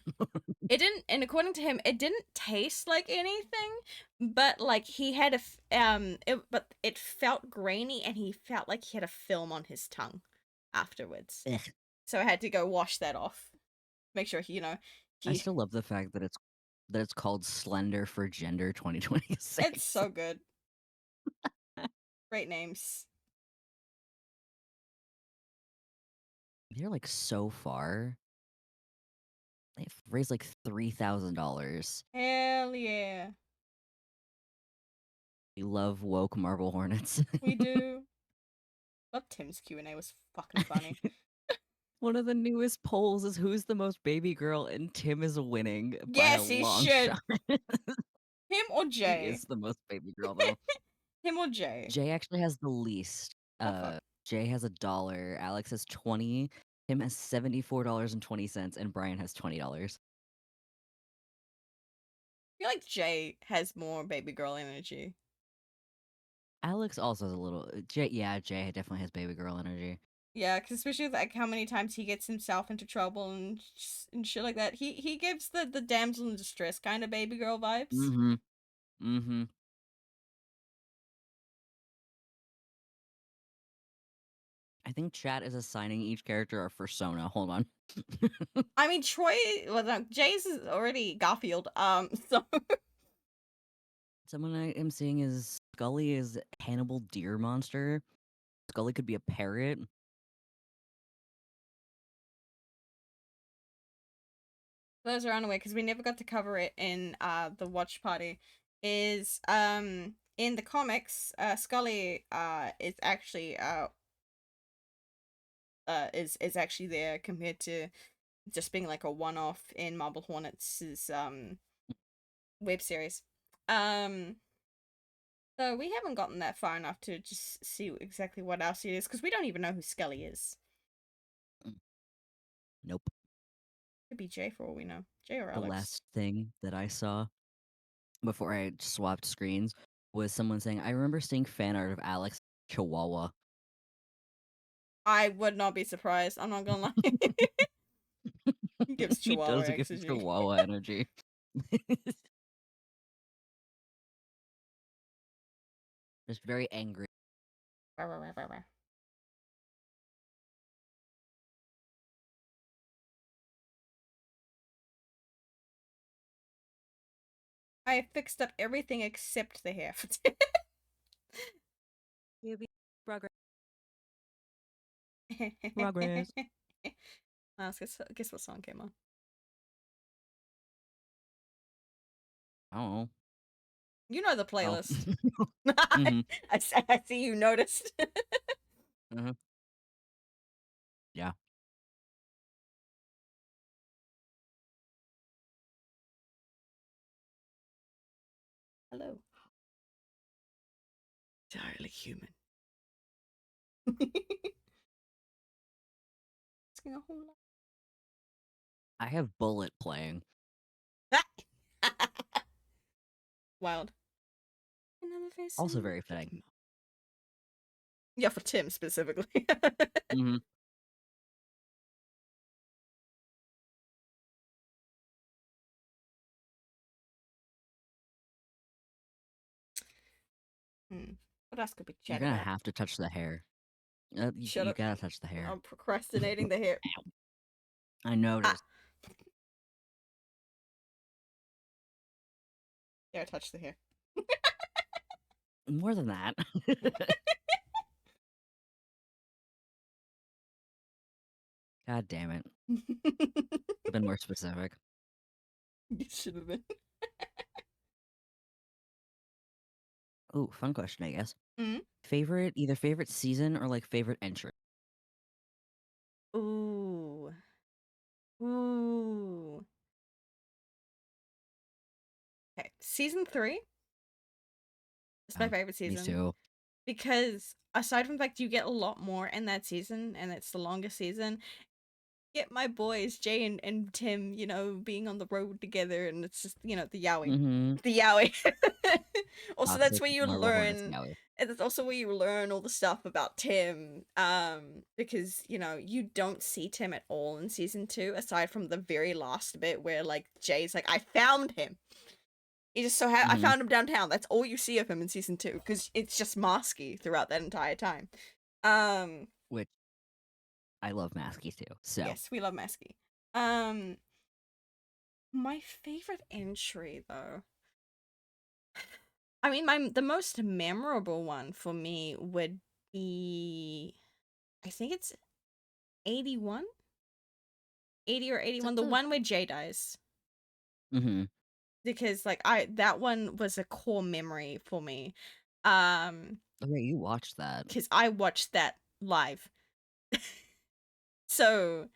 it didn't, and according to him, it didn't taste like anything, but like he had but it felt grainy, and he felt like he had a film on his tongue afterwards. Ugh. So I had to go wash that off. Make sure I he still love the fact that it's called Slender for Gender it's 2026. so good. Great names. They're like so far. They've raised like $3,000. Hell yeah. We love woke Marble Hornets. We do. Love Tim's Q&A was fucking funny. One of the newest polls is who's the most baby girl, and Tim is winning by a Yes, he long should. shot. Him or He Jay? is the most baby girl though. Him or Jay? Jay actually has the least. Oh fuck. Jay has $1, Alex has 20, Tim has $74.20, and Brian has $20. I feel like Jay has more baby girl energy. Alex also has a little Jay definitely has baby girl energy. Yeah, because especially like how many times he gets himself into trouble and shit like that. He gives the damsel in distress kind of baby girl vibes. Mm-hmm. Mm-hmm. I think chat is assigning each character a persona. Hold on. I mean, Troy, well, no, Jay's is already Garfield. So Someone I am seeing is Scully is Hannibal Deer Monster. Scully could be a parrot. those are unaware because we never got to cover it in the watch party. Is in the comics, Scully is actually is actually there compared to just being like a one off in Marble Hornets' web series. Um, so we haven't gotten that far enough to just see exactly what else it is because we don't even know who Scully is. Nope. Could be Jay for all we know. Jay or The Alex. last thing that I saw before I swapped screens was someone saying, I remember seeing fan art of Alex Chihuahua. I would not be surprised. I'm not gonna lie. He gives He Chihuahua does give exergy. Chihuahua energy. Just very angry. I fixed up everything except the hair. Progress. Progress. Guess what song came on? I don't know. You know the Oh. playlist. Mhm. I see you noticed. Mhm. Yeah. Hello. Entirely human. Asking a whole I have Bullet playing. lot. Wild. Another face Also in very the fitting. game. Yeah, for Tim specifically. Mm-hmm. What else could we You're chat gonna about? have to touch the hair. Shut You up. gotta touch the hair. I'm procrastinating the hair. I Ah! noticed. Yeah, touch the hair. More than that. God damn it. Been more specific. You should have been. Ooh, fun question, I guess. Mm. Either favorite season or like favorite entry. Ooh. Ooh. Okay. Season 3 is my favorite Me season too. because aside from the fact you get a lot more in that season and it's the longest season, get my boys Jay and Tim, being on the road together, and it's just the yaoi, Mm-hmm. the yaoi. Also, that's Toxic where you Marble Hornets learn, Yowie. and it's also where you learn all the stuff about Tim, because you don't see Tim at all in season 2, aside from the very last bit where like Jay's like, I found him. He just I Mm-hmm. found him downtown. That's all you see of him in season 2 because it's just masky throughout that entire time. Um, Which I love Masky too. So yes, we love Masky. Um, My favorite entry, though. I mean, the most memorable one for me would be, I think it's 81, 80 or is 81, that the the one where Jay dies. Mm-hmm. Because like that one was a core memory for me. Um, Okay, you watched that. because I watched that live. So,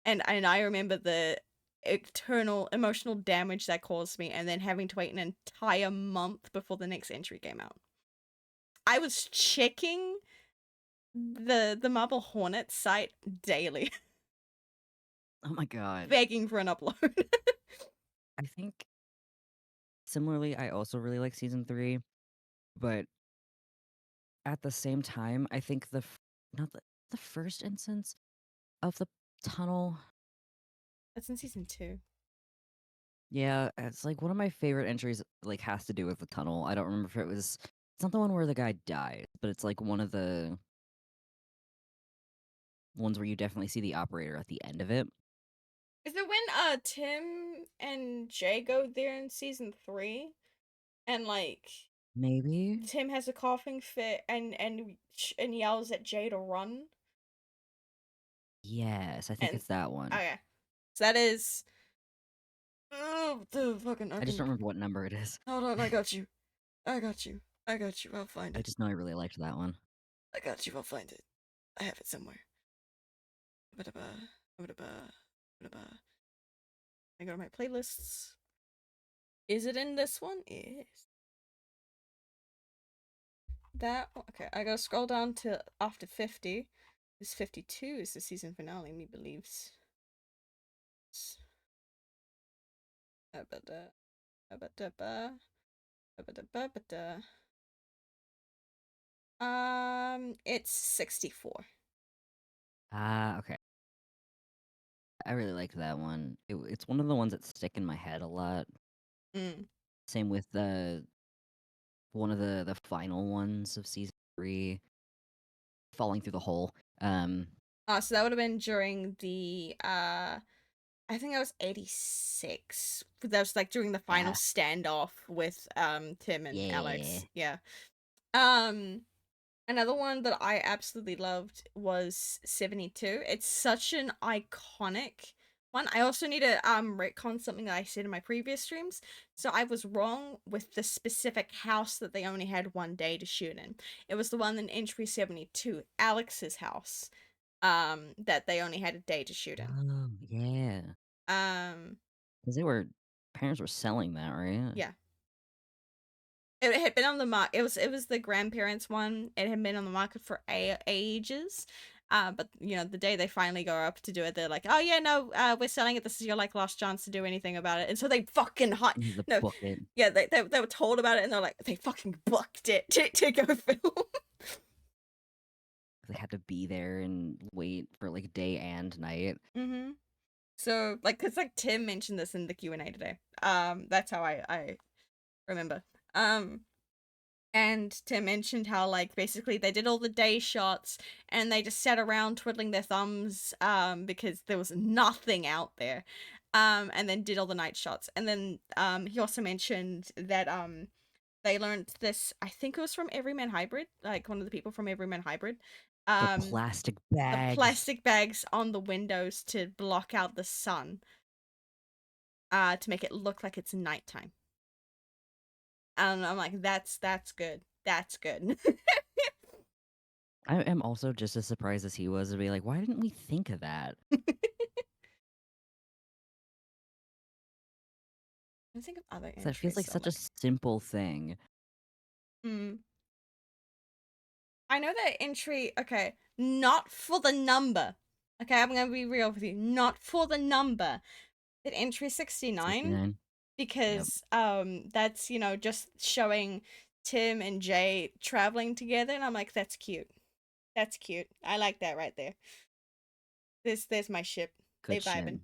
and I remember the eternal emotional damage that caused me, and then having to wait an entire month before the next entry came out. I was checking the Marble Hornets site daily, Oh my god. begging for an upload. I think similarly, I also really like season 3, but at the same time, I think not the first instance of the tunnel. That's in season 2. Yeah, it's like one of my favorite entries like has to do with the tunnel. I don't remember if it's not the one where the guy dies, but it's like one of the ones where you definitely see the operator at the end of it. Is it when Tim and Jay go there in season 3, and like Maybe? Tim has a coughing fit and yells at Jay to run? Yes, I think And it's that one. okay, so that is, oh, the fucking, I I just can, don't remember what number it is. hold on, I got you. I got you. I got you. I'll find I it. just know I really liked that one. I got you. I'll find it. I have it somewhere. Ba-da-ba, ba-da-ba, ba-da-ba. I go to my playlists. Is it in this one? Yes. That okay. I gotta scroll down to after 50. This 52 is the season finale, me believes. Ba-da, ba-da-ba, ba-da-ba-ba-da. It's 64. Ah, okay. I really liked that one. It's one of the ones that stick in my head a lot. Mm. Same with one of the final ones of season 3, falling through the hole. So that would have been during the I think that was 86. That was like during the final Yeah. standoff with Tim and Yeah. Alex. Yeah. Um Another one that I absolutely loved was 72. It's such an iconic one. I also need to retcon something that I said in my previous streams. So I was wrong with the specific house that they only had one day to shoot in. It was the one in entry 72, Alex's house, that they only had a day to shoot in. Oh, yeah. Um Because parents were selling that, right? yeah. It had been on the market. It was the grandparents one. It had been on the market for ages. But the day they finally go up to do it, they're like, "Oh yeah, no, we're selling it. This is your like last chance to do anything about it." And so they fucking The no, book it. yeah, they were told about it, and they're like, they fucking booked it to go film. They had to be there and wait for like day and night. Mm-hmm. So like, cause like Tim mentioned this in the Q&A today. That's how I remember. And Tim mentioned how, like, basically they did all the day shots and they just sat around twiddling their thumbs because there was nothing out there. And then did all the night shots. And then he also mentioned that they learned this, I think it was from Everyman Hybrid, like one of the people from Everyman Hybrid. The Um, plastic the bags. plastic bags on the windows to block out the sun, to make it look like it's nighttime. And I'm like, that's good. That's good. I am also just as surprised as he was to be like, why didn't we think of that? I think of other 'Cause that feels entries. like So I'm such a like, simple thing. hmm. I know that entry. Okay, not for the number. Okay, I'm gonna be real with you. Not for the number. That entry 69, 69. Yep. because that's just showing Tim and Jay traveling together, and I'm like, that's cute. That's cute. I like that right there. There's my ship. They Good shit. vibing.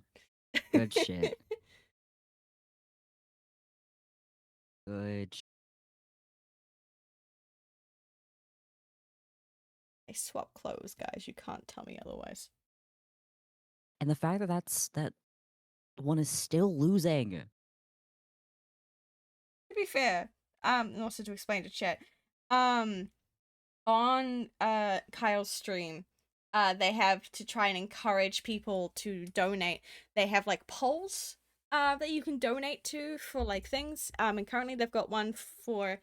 Good shit. Good. They swap clothes, guys. You can't tell me otherwise. And the fact that that one is still losing. To be fair, and also to explain to chat, um, on Kyle's stream, they have to try and encourage people to donate. They have like polls that you can donate to for like things. And currently they've got one for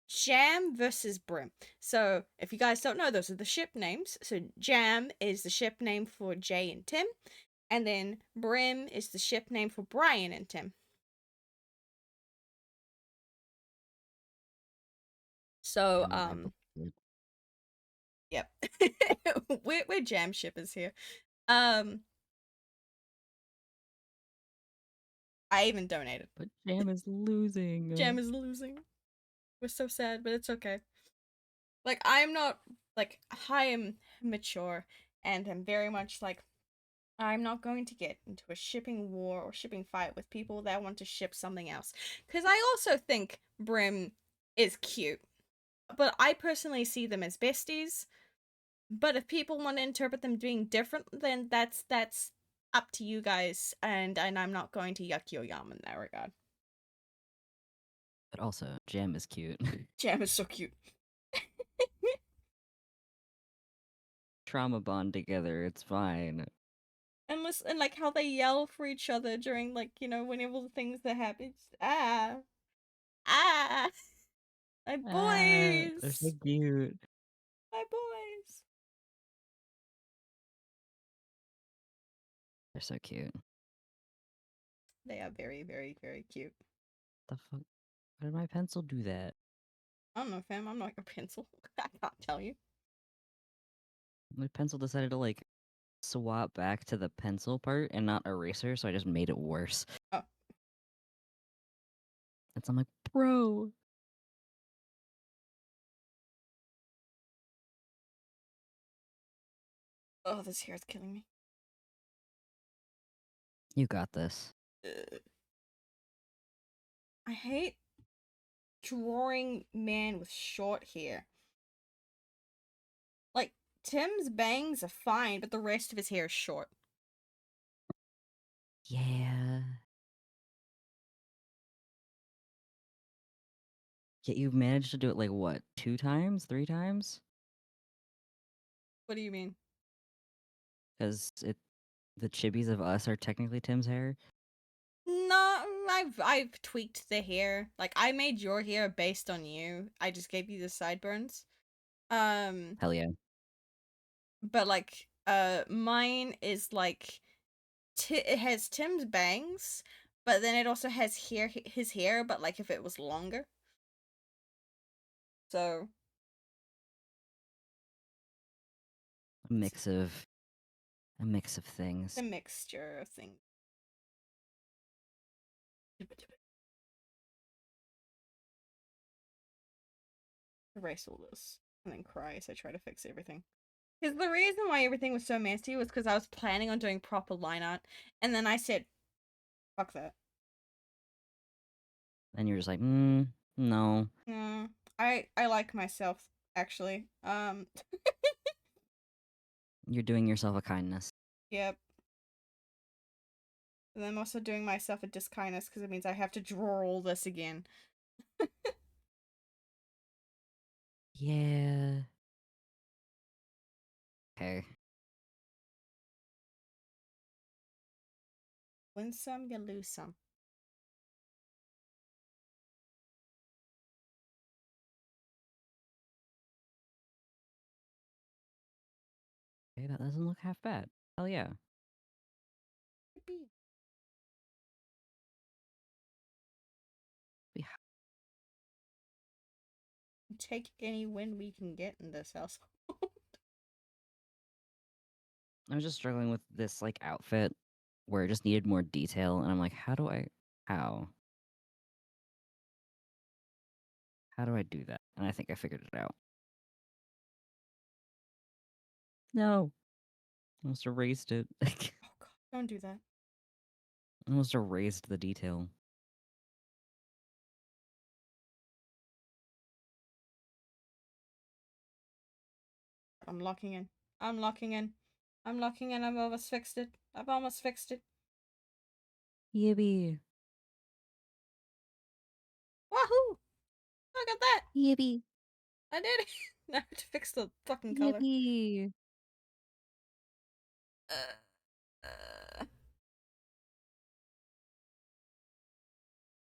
Jam versus Brim. So if you guys don't know, those are the ship names. So Jam is the ship name for Jay and Tim, and then Brim is the ship name for Brian and Tim. So I believe. yep. we're jam shippers here. Um I even donated. But Jam is Jam losing. is losing. We're so sad, but it's okay. Like I'm not like I am mature and I'm very much like I'm not going to get into a shipping war or shipping fight with people that want to ship something else. Cuz I also think Brim is cute, but I personally see them as besties. But if people want to interpret them being different, then that's up to you guys, and I'm not going to yuck your yum in that regard. But also, Jam is cute. Jam is so cute. Trauma bond together, it's fine. And listen, and like how they yell for each other during like whenever the things that happen. Ah, my Ah, they're so boys, cute. my boys. They're so cute. They are very very very cute. The fuck? Why did my pencil do that? I don't know, fam. I'm not a pencil. I can't tell you. My pencil decided to like swap back to the pencil part and not eraser, so I just made it worse. Oh, And so I'm like, bro, oh, this hair is killing me. you got this. Ugh. I hate drawing man with short hair. Like, Tim's bangs are fine, but the rest of his hair is short. Yeah. Yet you've managed to do it like what, 2 times, 3 times? What do you mean? Because the chibis of us are technically Tim's hair. No, I've tweaked the hair. Like, I made your hair based on you. I just gave you the sideburns. Um, Hell yeah. but like, mine is like, it has Tim's bangs, but then it also has his hair, but like if it was longer. So A mix of the things. mixture of things. Erase all this and then cry as I try to fix everything. Because the reason why everything was so messy was because I was planning on doing proper line art, and then I said, "Fuck that." And you're just like, no. Mm, I like myself actually. You're doing yourself a kindness. Yep. And I'm also doing myself a diskindness because it means I have to draw all this again. Yeah. Okay. Win some, you lose some. Okay, that doesn't look half bad. Hell yeah. Yippee. We Take any win we can get in this house. I was just struggling with this like outfit where it just needed more detail, and I'm like, how do I do that? And I think I figured it out. No. I almost erased it. I Oh god, don't do that. almost erased the detail. I'm locking in. I'm locking in. I'm locking in. I've almost fixed it. I've almost fixed it. Yippee. Wahoo! Look at that! Yippee. I did it! Now I have to fix the fucking color. Yippee. Uh,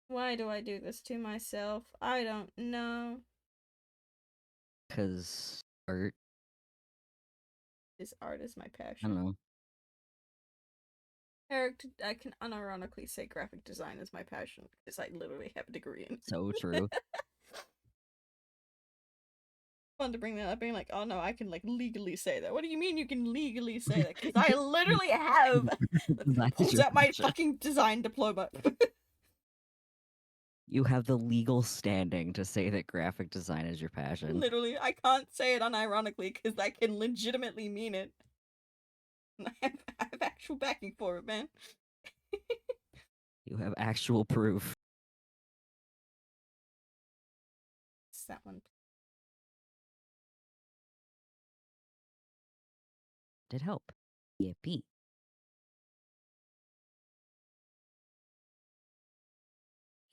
why do I do this to myself? I don't know. Because art, This art is my I passion. don't know. Eric, I can unironically say graphic design is my passion because I literally have a degree in it. So true. Fun to bring that up, being like, oh no, I can like legally say that. What do you mean you can legally say that? Because I literally have. That is Pulls your out my passion. fucking design diploma. You have the legal standing to say that graphic design is your passion. Literally, I can't say it unironically because I can legitimately mean it. I have actual backing for it, man. You have actual proof. It's that one. Did help. Yippee.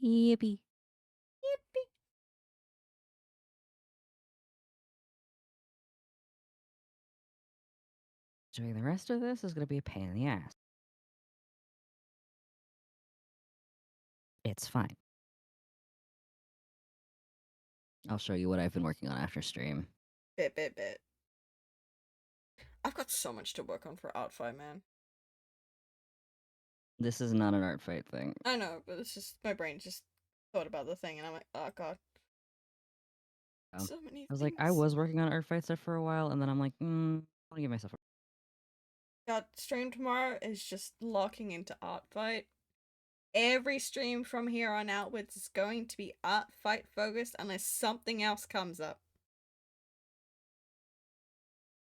Yippee. Yippee. Doing the rest of this is going to be a pain in the ass. It's fine. I'll show you what I've been working on after stream. Bit. I've got so much to work on for Art 5, man. This is not an art fight thing. I know, but it's just my brain just thought about the thing, and I'm like, oh god, so many I was like, I things. was working on art fight stuff for a while, and then I'm like, I want to give myself a God, stream tomorrow is just locking into Art Fight. Every stream from here on outwards is going to be Art Fight focused unless something else comes up.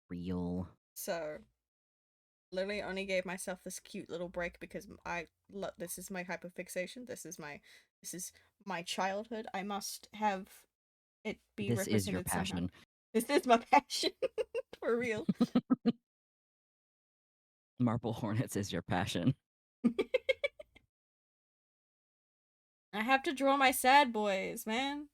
real. So, literally only gave myself this cute little break because this is my hyperfixation. This is my childhood. I must have it be This is your represented somehow. passion. This is my passion. For real. Marble Hornets is your passion. I have to draw my sad boys, man.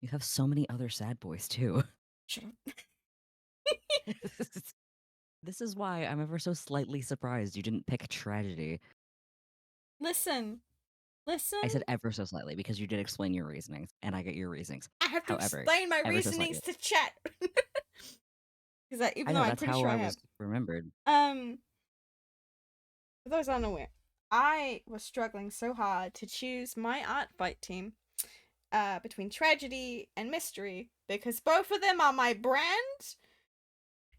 You have so many other sad boys too. Shut up. This is why I'm ever so slightly surprised you didn't pick tragedy. Listen. I said ever so slightly because you did explain your reasonings, and I get your reasonings. I have to However, explain my ever so reasonings slightly. to chat. Because I even though know I'm that's pretty how sure I I have. was remembered. For those unaware, I was struggling so hard to choose my art fight team between tragedy and mystery because both of them are my brand,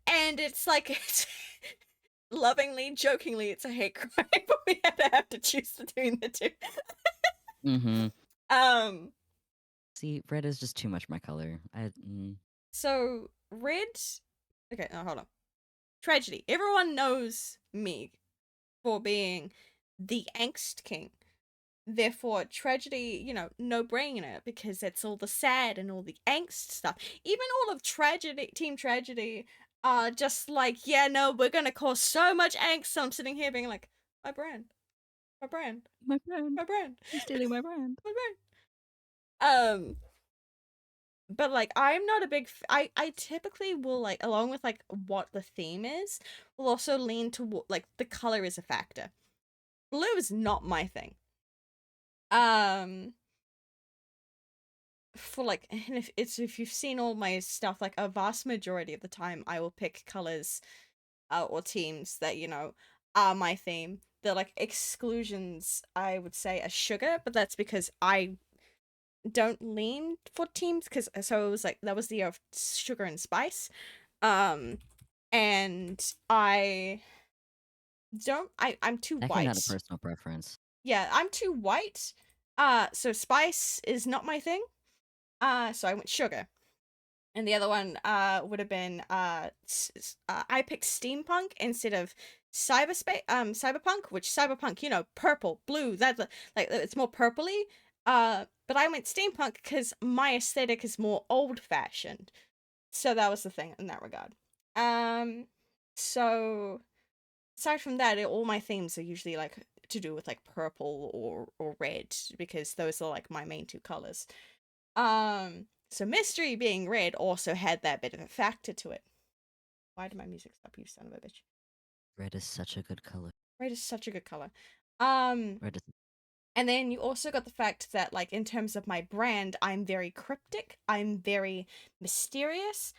and it's like it's lovingly, jokingly, it's a hate crime, but we have to choose between the two. Mm-hmm. Um. See, red is just too much my color. So red. Okay, no, hold on. Tragedy. Everyone knows me for being the angst king. Therefore, tragedy, no brainer because it's all the sad and all the angst stuff. Even all of Team Tragedy are just like, yeah, no, we're gonna cause so much angst. So I'm sitting here being like, my brand, my brand, My brand. my brand, You're stealing my brand. my brand. But like I'm not a I typically will like along with like what the theme is, will also lean to like the color is a factor. Blue is not my thing. Um for like and if you've seen all my stuff, like a vast majority of the time I will pick colors or teams that, you know, are my theme. The like exclusions I would say are sugar, but that's because I don't lean for teams because so it was like that was the year of sugar and spice. Um and I don't I'm too Definitely not a white. personal preference. Yeah, I'm too white. So spice is not my thing. So I went sugar. And the other one would have been I picked steampunk instead of cyberpunk, which cyberpunk, you know, purple, blue, that's like it's more purpley. But I went steampunk because my aesthetic is more old fashioned. So that was the thing in that regard. Um so aside from that, all my themes are usually like to do with like purple or red because those are like my main two colors. So mystery being red also had that bit of a factor to it. Why did my music stop, you son of a bitch? Red is such a good color. Red is such a good color. Um, Red is and then you also got the fact that, like, in terms of my brand, I'm very cryptic. I'm very mysterious.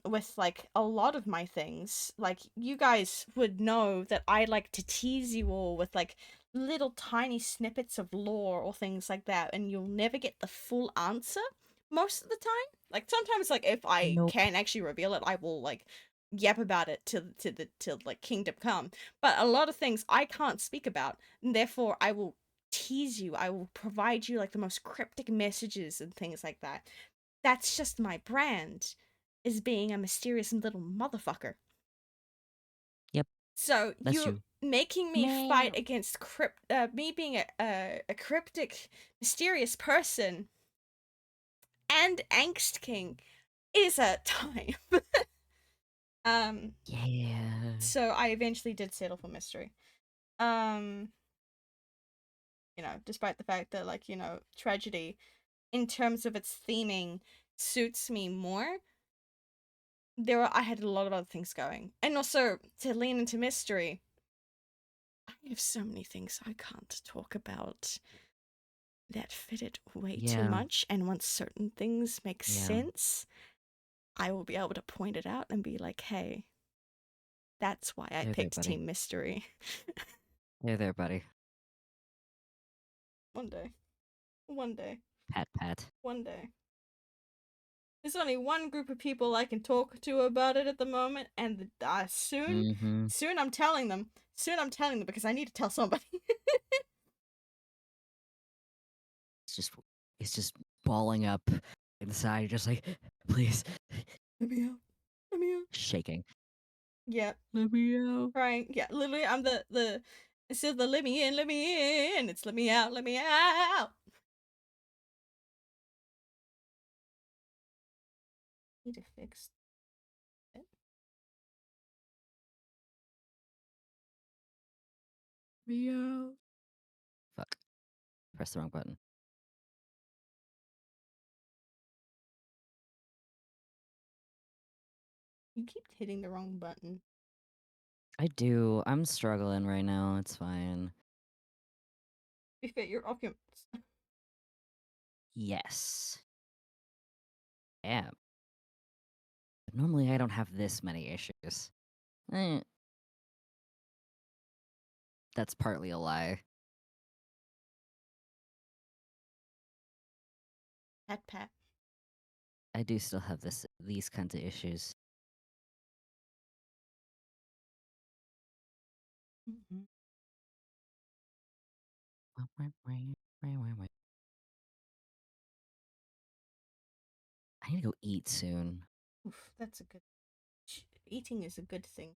With like a lot of my things, like you guys would know that I like to tease you all with like little tiny snippets of lore or things like that, and you'll never get the full answer most of the time. Like sometimes, like if I nope. can actually reveal it, I will like yap about it till like kingdom come. But a lot of things I can't speak about, and therefore I will tease you. I will provide you like the most cryptic messages and things like that. That's just my brand, is being a mysterious little motherfucker. Yep, So that's you're you. making me fight Meow. against me being a cryptic, mysterious person and angst king is a time. um, Yeah. so I eventually did settle for mystery. Um, you know, despite the fact that like, you know, tragedy in terms of its theming suits me more. I had a lot of other things going. And also to lean into mystery, I have so many things I can't talk about that fit it way too Yeah. much, and once certain things make Yeah. sense, I will be able to point it out and be like, "Hey, that's why I There, there, picked buddy. Team Mystery." There, buddy. One day. One day. Pat, pat. One day. There's only one group of people I can talk to about it at the moment, and Mm-hmm. soon I'm telling them. Soon I'm telling them because I need to tell somebody. It's just, it's just balling up inside, just like, please, Let me out. Let me out. shaking. Yeah, Let me out. crying. Yeah, literally, I'm the instead of the let me in. It's let me out, let me out. Need to fix it. Let me out. Fuck. Press the wrong button. You keep hitting the wrong button. I do. I'm struggling right now. It's fine. Be fair, you're off your. Yes. Yeah. Normally I don't have this many issues. Eh, that's partly a lie. Pat pat. I do still have these kinds of issues. Mm-hmm. I need to go eat soon. Oof, that's a good. Eating is a good thing.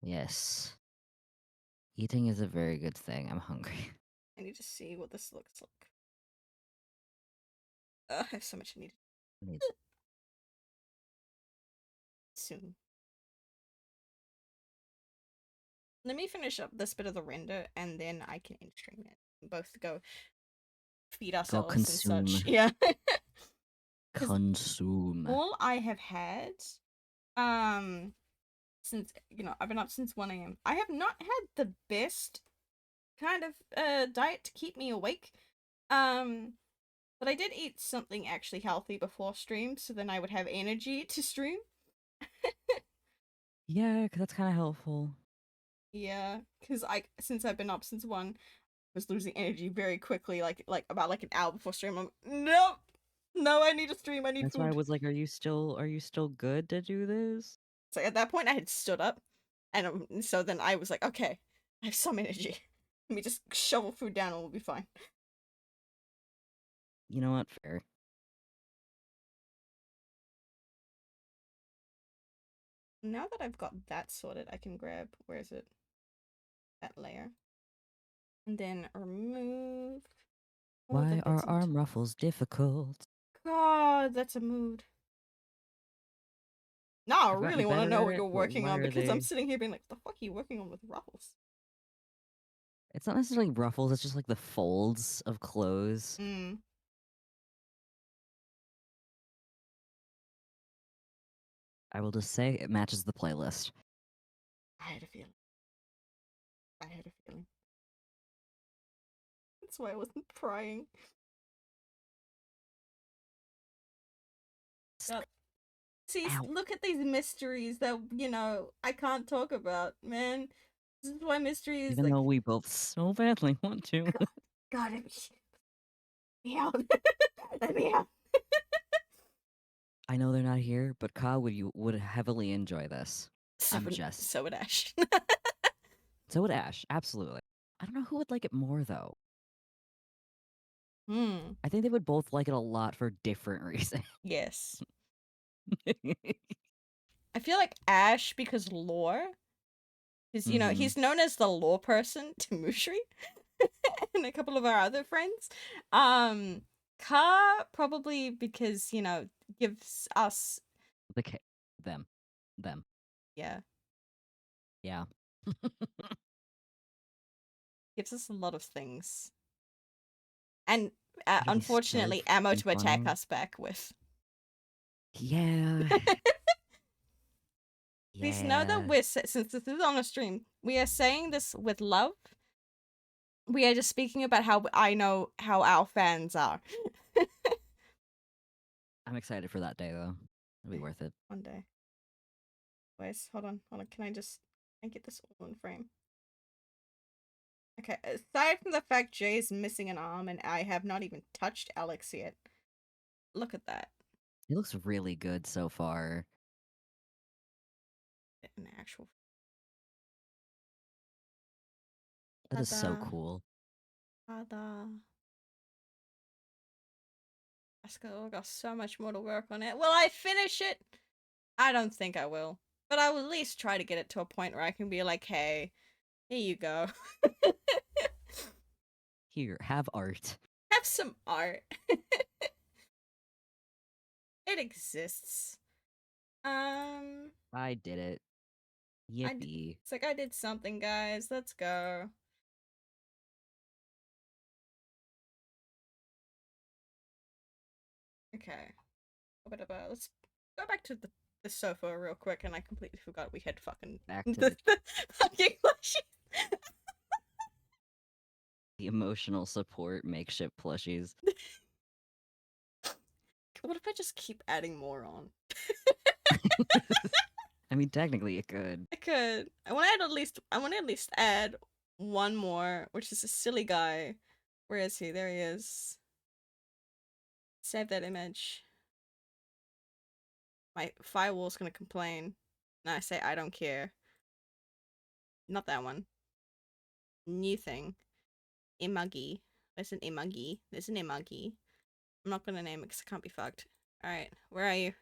Yes. Eating is a very good thing. I'm hungry. I need to see what this looks like. I have so much I need I need- soon. Let me finish up this bit of the render and then I can end stream it. Both go feed Go ourselves and such. consume. Yeah. Because Consume. all I have had, um, since I've been up since 1 a.m. I have not had the best kind of diet to keep me awake. But I did eat something actually healthy before stream, so then I would have energy to stream. Yeah, because that's kind of helpful. Yeah, because since I've been up since 1, I was losing energy very quickly, like about like an hour before stream. I'm nope, no, I need to stream. I need That's why I food. was like, are you still good to do this? So at that point, I had stood up, and so then I was like, okay, I have some energy. Let me just shovel food down, and we'll be fine. You know what? Fair. Now that I've got that sorted, I can grab, where is it? That layer. And then remove all the Why bits are on top. arm ruffles difficult? God, that's a mood. Now I I've gotten really want to better know at what it, you're but working why on are because I'm they? sitting here being like, what the fuck are you working on with ruffles? It's not necessarily ruffles, it's just like the folds of clothes. Hmm. I will just say it matches the playlist. I had a feeling. I had a feeling. That's why I wasn't prying. God. See, Ow. look at these mysteries that, I can't talk about, man. This is why mysteries, Even like, though we both so badly want to. God, God, let me out. Let me out. I know they're not here, but Ka would heavily enjoy this. So, I'm just so would Ash. so would Ash, absolutely. I don't know who would like it more though. Hmm. I think they would both like it a lot for different reasons. Yes. I feel like Ash, because lore, because, Hmm. he's known as the lore person to Mushri and a couple of our other friends. Um, Ka, probably because, gives us, The them, them, yeah, yeah. gives us a lot of things. And It'll be so unfortunately, ammo freaking to attack funny. us back with. Yeah, Please know that yeah. since this is on a stream, we are saying this with love. We are just speaking about how I know how our fans are. I'm excited for that day though. It'll be worth it. One day. Wait, hold on. Can I get this all in frame? Okay, aside from the fact Jay is missing an arm and I have not even touched Alex yet, look at that. It looks really good so far. An actual. That is so Tada. cool. Tada. I got so much more to work on it. Will I finish it? I don't think I will. But I will at least try to get it to a point where I can be like, hey, here you go. Here, have art. Have some art. It exists. Um, I did it. Yippee. it's like I did something, guys. Let's go. Okay. Let's go back to the sofa real quick, and I completely forgot we had fucking Back to the fucking plushies. the emotional support makeshift plushies. What if I just keep adding more on? I mean, technically it could. I could. I want to at least add one more, which is a silly guy. Where is he? There he is. Save that image. My firewall's gonna complain. And I say I don't care. Not that one. New thing. Emoji. There's an emoji. There's an emoji. I'm not gonna name it because it can't be fucked. Alright, where are you?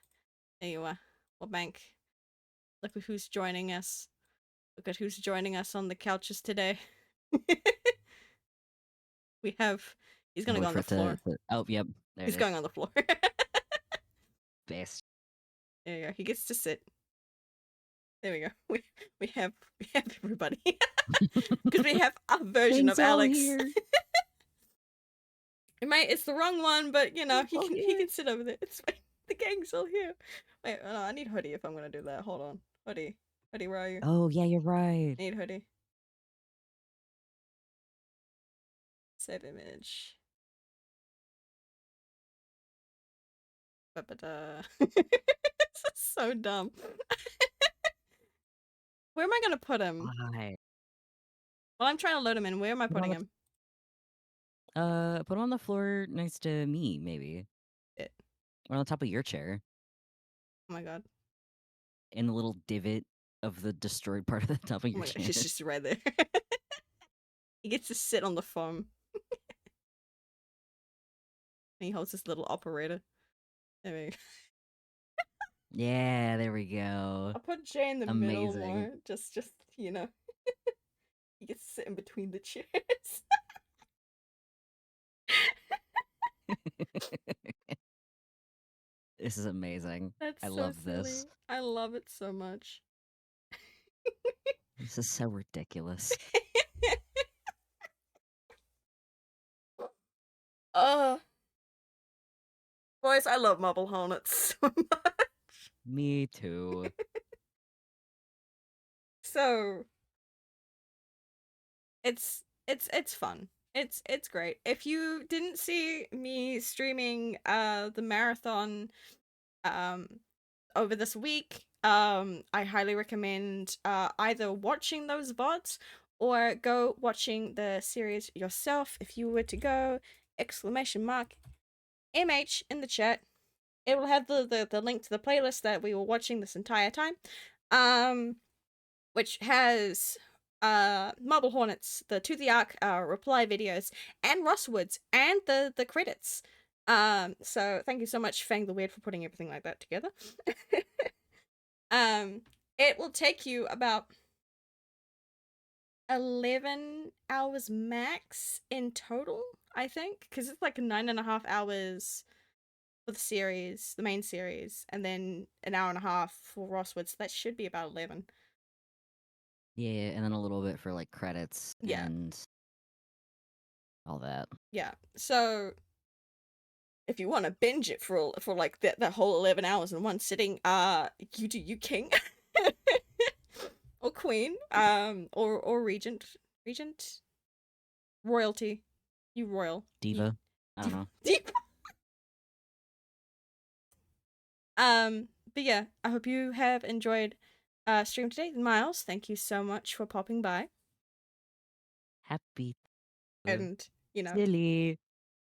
There you are. What bank? Look at who's joining us. Look at who's joining us on the couches today. We have. He's gonna go Wait on for the it floor. oh, yep. There it He's is. going on the floor. Best. There you go. He gets to sit. There we go. We have everybody because we have a version Gang's of all Alex. here. It's the wrong one, but Gang's he all can here. sit over there. It's fine. The gang's all here. Wait, no, I need hoodie if I'm gonna do that. Hold on. Hoodie. Hoodie, where are you? Oh yeah, you're right. Need hoodie. Save image. Ba-ba-da. This is so dumb. Where am I gonna put him? Why? Well, I'm trying to load him in. Where am I Put on putting the him? put on the floor next to me, maybe. It. Or on top of your chair. Oh my god. In the little divot of the destroyed part of the top of Oh your my god. chair. It's just right there. He gets to sit on the foam. And he holds this little operator. There we go. Yeah, there we go. I'll put Jay in the middle Amazing. more. Just you know. He gets to sit in between the chairs. This is amazing. That's I so love this. silly. I love it so much. This is so ridiculous. uh Boys, I love Marble Hornets so much. Me too. So it's fun. It's great. If you didn't see me streaming the marathon um over this week, I highly recommend either watching those VODs or go watching the series yourself. If you were to go !MH in the chat, it will have the link to the playlist that we were watching this entire time. Which has Marble Hornets, the To the Arc reply videos, and Rosswoods, and the credits. So thank you so much, Fang the Weird, for putting everything like that together. It will take you about 11 hours max in total, I think, because it's like 9.5 hours for the series, the main series, and then an hour and a half for Rosswoods. So that should be about 11. Yeah, and then a little bit for like credits Yeah. and all that. Yeah. So if you want to binge it for like that whole 11 hours in one sitting, you do you king or queen, or regent, royalty, you royal, Diva. I don't know. deep. But yeah, I hope you have enjoyed stream today. Miles, thank you so much for popping by Happy. and Silly.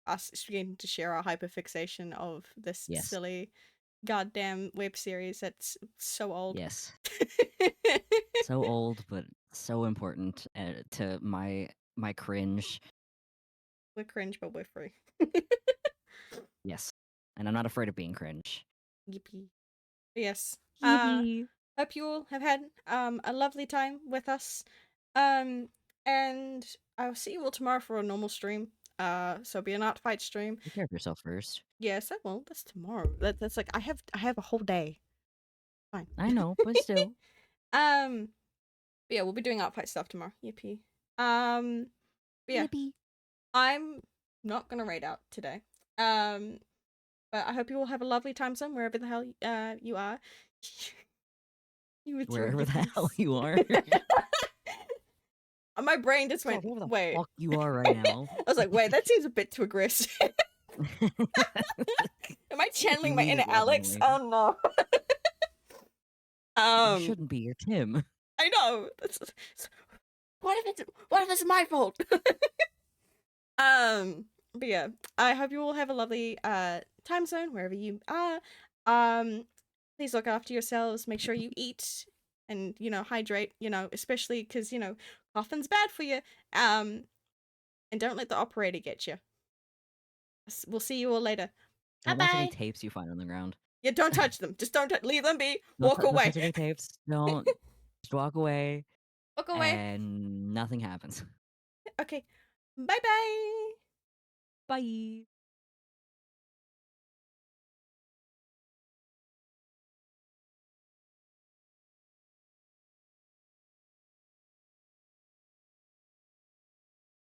us getting to share our hyperfixation of this Yes. silly goddamn web series that's so old. Yes. So old, but so important to my cringe. We're cringe, but we're free. Yes. And I'm not afraid of being cringe. Yippee. Yes. Yippee. Hope you all have had a lovely time with us. And I'll see you all tomorrow for a normal stream. So be an art fight stream. Take care of yourself first. Yes, I will. That's tomorrow. That's like I have a whole day. Fine. I know, but still. But yeah, we'll be doing art fight stuff tomorrow. Yippee. But yeah. Yippee. I'm not gonna raid out today. But I hope you all have a lovely time zone wherever the hell you are. Wherever the hell you are. My brain just went, Wherever the wait. fuck you are right now. I was like, wait, that seems a bit too aggressive. Am I channeling my inner Alex? Oh no. You shouldn't be. You're Tim. I know. What if it's my fault? But yeah, I hope you all have a lovely time zone wherever you are. Please look after yourselves. Make sure you eat and hydrate. Especially because coughing's bad for you. And don't let the operator get you. We'll see you all later. Don't Bye touch bye. any tapes you find on the ground. Yeah, don't touch them. Just don't leave them be. Don't Walk away. Don't touch any tapes. Don't. Just walk away. Walk away. And nothing happens. Okay. Bye bye. Bye.